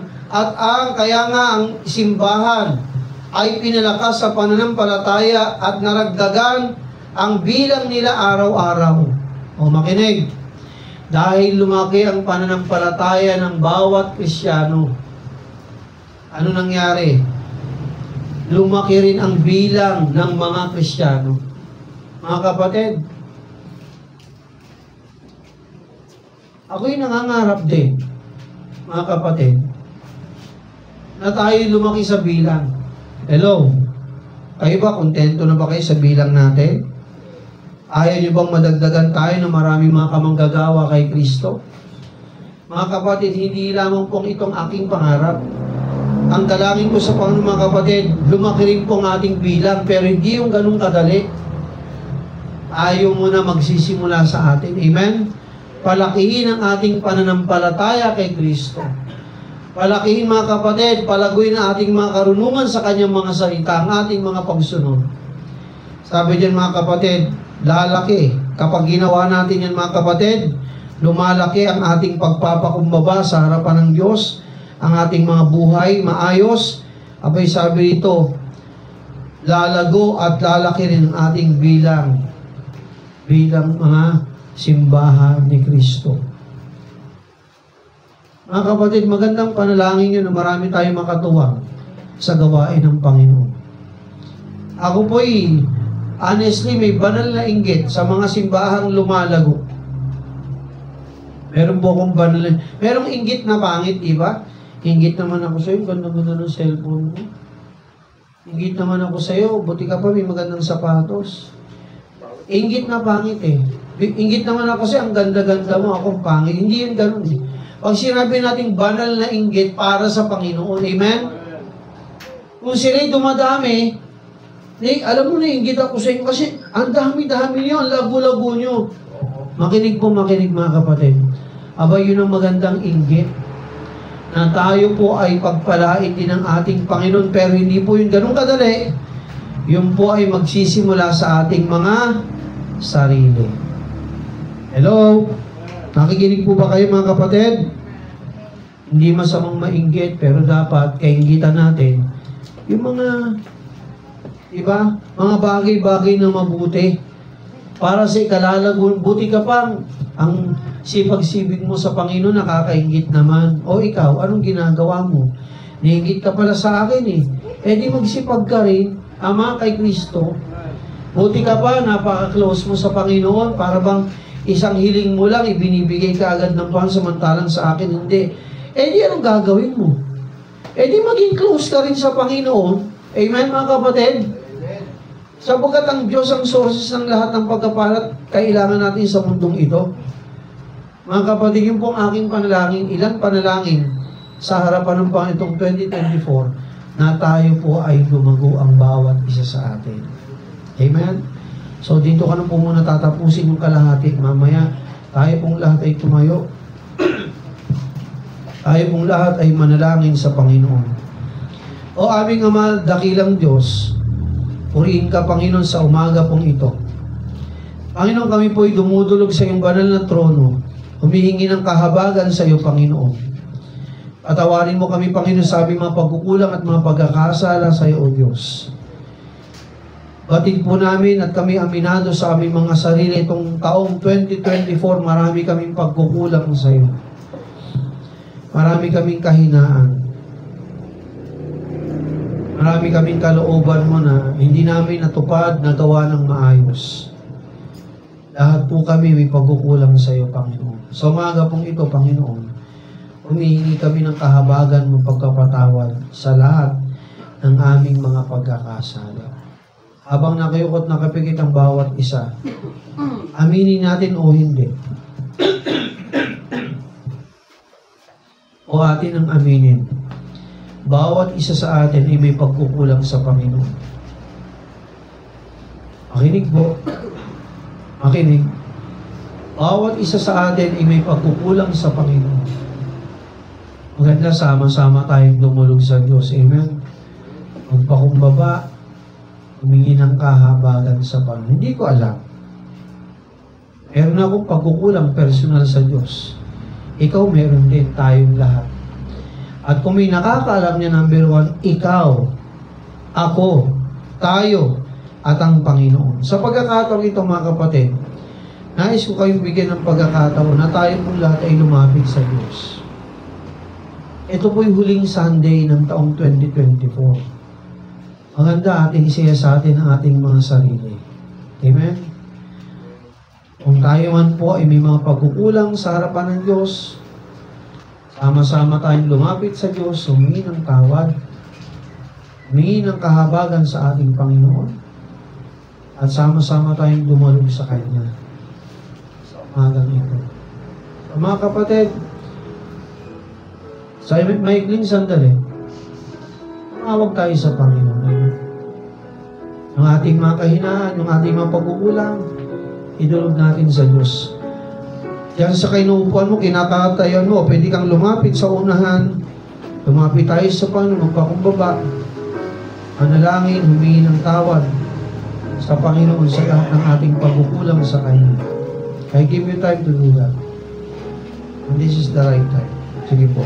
kaya nga ang simbahan ay pinalakas sa pananampalataya at naragdagan ang bilang nila araw-araw. O makinig, dahil lumaki ang pananampalataya ng bawat Kristiyano, ano nangyari? Lumaki rin ang bilang ng mga Kristiyano. Mga kapatid, ako'y nangangarap din, mga kapatid, na tayo lumaki sa bilang. Hello? Kayo ba, kontento na ba kayo sa bilang natin? Ayaw niyo bang madagdagan tayo ng maraming mga kamanggagawa kay Kristo? Mga kapatid, hindi lamang pong itong aking pangarap. Ang dalangin ko sa Panginoon, mga kapatid, lumaki rin pong ating bilang, pero hindi yung ganun kadali. Ayaw mo na magsisimula sa atin. Amen? Palakihin ang ating pananampalataya kay Kristo. Palakihin mga kapatid, palaguin ang ating mga karunungan sa kanyang mga salita, ang ating mga pagsunod. Sabi diyan mga kapatid, lalaki. Kapag ginawa natin yan mga kapatid, lumalaki ang ating pagpapakumbaba sa harapan ng Diyos, ang ating mga buhay, maayos. Abay sabi rito, lalago at lalaki rin ang ating bilang mga simbahan ni Kristo. Mga kapatid, magandang panalangin yun na marami tayong makatuwang sa gawain ng Panginoon. Ako po'y, honestly, may banal na inggit sa mga simbahang lumalago. Meron po akong banal na, merong inggit na pangit, diba? Inggit naman ako sa'yo, ganda-ganda ng cellphone mo. Inggit naman ako sa'yo, buti ka pa, may magandang sapatos. Inggit na pangit Inggit naman ako sa'yo, ang ganda-ganda mo, akong pangit. Hindi yun ganun Pag sinabi nating banal na inggit para sa Panginoon, amen? Kung sila'y dumadami, alam mo na, inggit ako sa inyo kasi ang dami-dami niyo, ang lago-lago niyo. Makinig po, makinig mga kapatid. Aba, yun ang magandang inggit na tayo po ay pagpalain din ng ating Panginoon, pero hindi po yun ganun kadali. Yun po ay magsisimula sa ating mga sarili. Hello? Nakikinig po ba kayo mga kapatid? Hindi masamang mainggit, pero dapat kainggitan natin yung mga, diba? Mga bagay-bagay na mabuti para sa ikalalagon. Buti ka pang ang sipag-sibig mo sa Panginoon, nakakaingit naman. O ikaw, anong ginagawa mo? Niinggit ka pala sa akin eh. Eh di magsipag ka rin, ama kay Kristo. Buti ka pa, napaka-close mo sa Panginoon, para bang isang hiling mo lang, ibinibigay ka agad ng pansamantalang sa akin, hindi. Eh di anong gagawin mo? Eh di maging close ka rin sa Panginoon. Amen mga kapatid? Sapagkat ang Diyos ang sources ng lahat ng pagkapalat kailangan natin sa mundong ito. Mga kapatid, yun pong aking panalangin, ilang panalangin sa harapan ng Panginoong 2024 na tayo po ay lumago ang bawat isa sa atin. Amen? So dito ka na po muna tatapusin yung kalahati. Mamaya tayo pong lahat ay tumayo. Tayo pong lahat ay manalangin sa Panginoon. O aming Ama, dakilang Diyos, purihin ka, Panginoon, sa umaga pong ito. Panginoon, kami po ay dumudulog sa iyong banal na trono, humihingi ng kahabagan sa iyo, Panginoon. Patawarin mo kami, Panginoon, sa aming mga pagkukulang at mga pagkakasala sa iyo, O Diyos. Batid po namin at kami aminado sa aming mga sarili itong taong 2024, marami kaming pagkukulang sa iyo. Marami kaming kahinaan. Marami kaming kalooban mo na hindi namin natupad, nagawa ng maayos. Lahat po kami may pagkukulang sa iyo, Panginoon. Sa umaga pong ito, Panginoon, humihingi kami ng kahabagan mo pagkapatawad sa lahat ng aming mga pagkakasala. Habang nakayukot nakapikit ang bawat isa, aminin natin o hindi. O atin ang aminin. Bawat isa sa atin ay may pagkukulang sa Panginoon. Makinig po. Makinig. Bawat isa sa atin ay may pagkukulang sa Panginoon. Maganda, sama-sama tayong dumulog sa Diyos. Amen? Magpakumbaba, humingi ng kahabagan sa Panginoon. Hindi ko alam. Meron akong pagkukulang personal sa Diyos. Ikaw meron din, tayong lahat. At kung may nakakaalam niya, number 1, ikaw, ako, tayo, at ang Panginoon. Sa pagkakataon ito, mga kapatid, nais ko kayong bigyan ng pagkakataon na tayo pong lahat ay lumapit sa Diyos. Ito po'y huling Sunday ng taong 2024. Maganda ating isiya sa atin ang ating mga sarili. Amen? Kung tayo man po ay may mga pagkukulang sa harapan ng Diyos, sama-sama tayong lumapit sa Diyos, humingi ng tawad, humingi ng kahabagan sa ating Panginoon, at sama-sama tayong dumalog sa Kanya sa umagang ito. So, mga kapatid, sa maikling sandali, tumawag tayo sa Panginoon. Amen. Yung ating mga kahinaan, yung ating mga pagkukulang, idulog natin sa Diyos. Diyan sa kainuupuan mo, kinakatayan mo, pwede kang lumapit sa unahan, lumapit tayo sa Panginoon, magpakumbaba, manalangin, humingi ng tawad sa Panginoon sa lahat ng ating pagkukulang sa Kanya. I give you time to do that. And this is the right time. Sige po.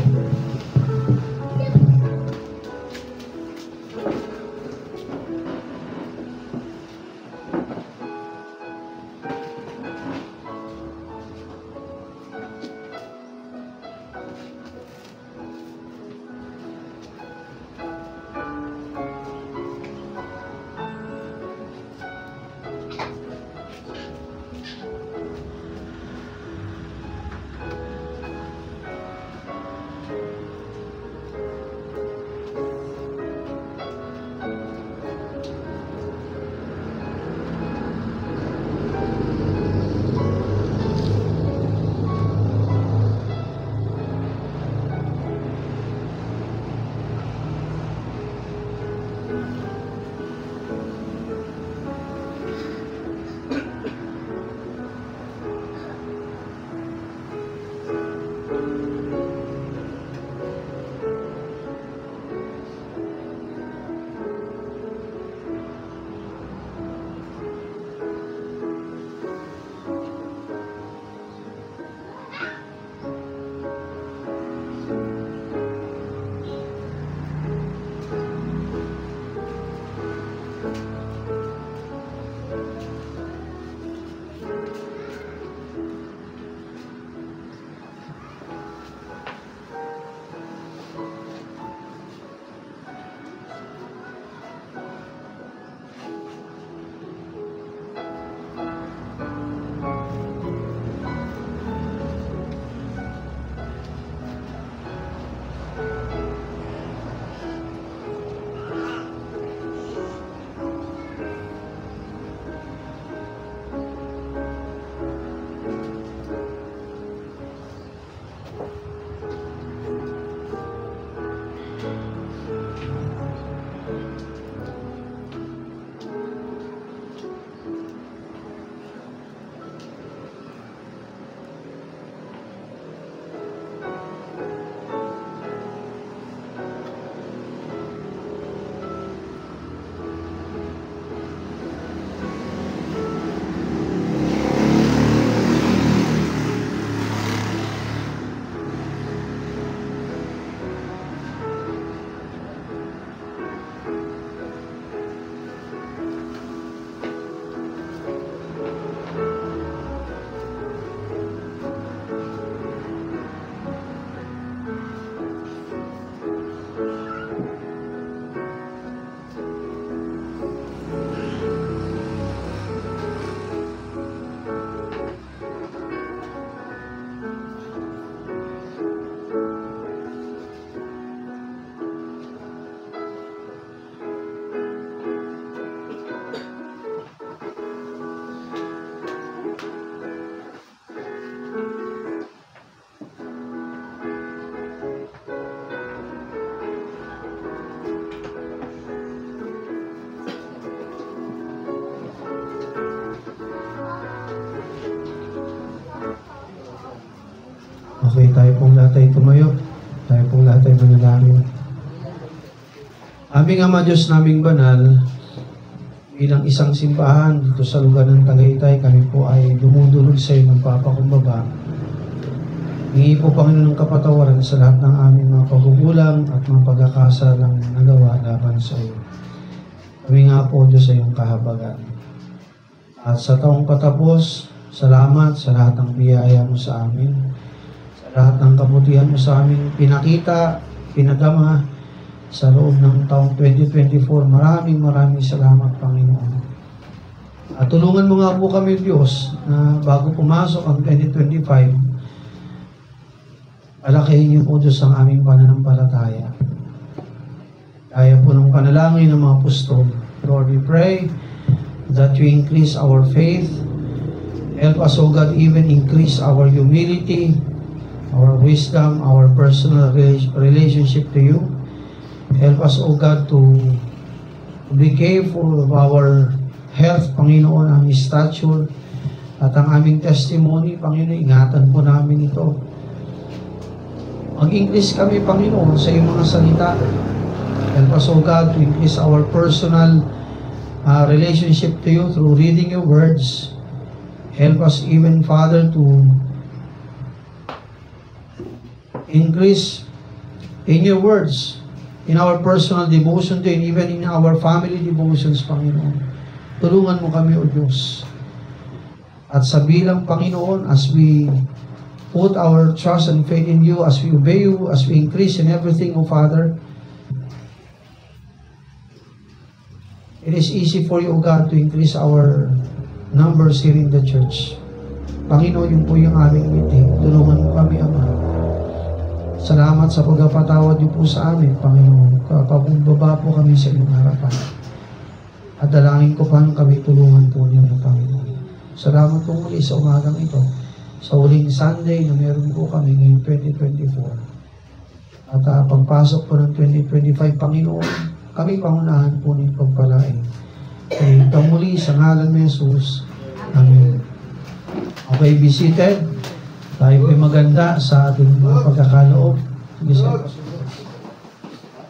Okay, tayo pong lahat ay tumayo. Tayo pong lahat ay manalangin. Aming Ama Diyos naming banal, bilang isang simbahan dito sa lugar ng Tagaytay, kami po ay dumudulog sa iyo ng papakumbaba. Hingi po, Panginoon, ng kapatawaran sa lahat ng aming mga pagkukulang at mga pagkakasalang nagawa laban sa iyo. Kami nga po, Diyos, sa iyong kahabagan. At sa taong patapos, salamat sa lahat ng biyaya mo sa amin. Sa lahat ng kabutihan mo sa amin, pinakita, pinagama sa loob ng taong 2024. Maraming salamat, Panginoon. At tulungan mo nga po kami, Diyos, na bago pumasok ang 2025, alakihin niyo po, Diyos, ang aming pananampalataya. Kaya po ng panalangin ng mga apostol. Lord, we pray that you increase our faith. Help us, O God, even increase our humility, our wisdom, our personal relationship to you. Help us, O God, to be careful of our health, Panginoon, ang stature, at ang aming testimony, Panginoon, ingatan po namin ito. Mag-increase kami, Panginoon, sa iyong mga salita. Help us, O God, to increase our personal relationship to you through reading your words. Help us even, Father, to increase in your words, in our personal devotion to you, and even in our family devotions, Panginoon. Tulungan mo kami, O Diyos. At sa bilang, Panginoon, as we put our trust and faith in you, as we obey you, as we increase in everything, O Father, it is easy for you, O God, to increase our numbers here in the church. Panginoon, yun po yung aming meeting. Tulungan mo kami, Ama. Salamat sa pagpapatawad niyo po sa amin, Panginoon. Kapabumbaba po kami sa iyong harapan. At dalangin ko pa kami tulungan po niyo, Panginoon. Salamat po muli sa umagang ito. Sa huling Sunday na meron po kami ngayong 2024. At pagpasok po ng 2025, Panginoon, kami pangunahan po niyong pagpalain. Kaya ito muli sa ngalan ni Jesus. Amen. Okay, be seated. Tayo po'y maganda sa ating mga pagkakaloob. Sige, sir.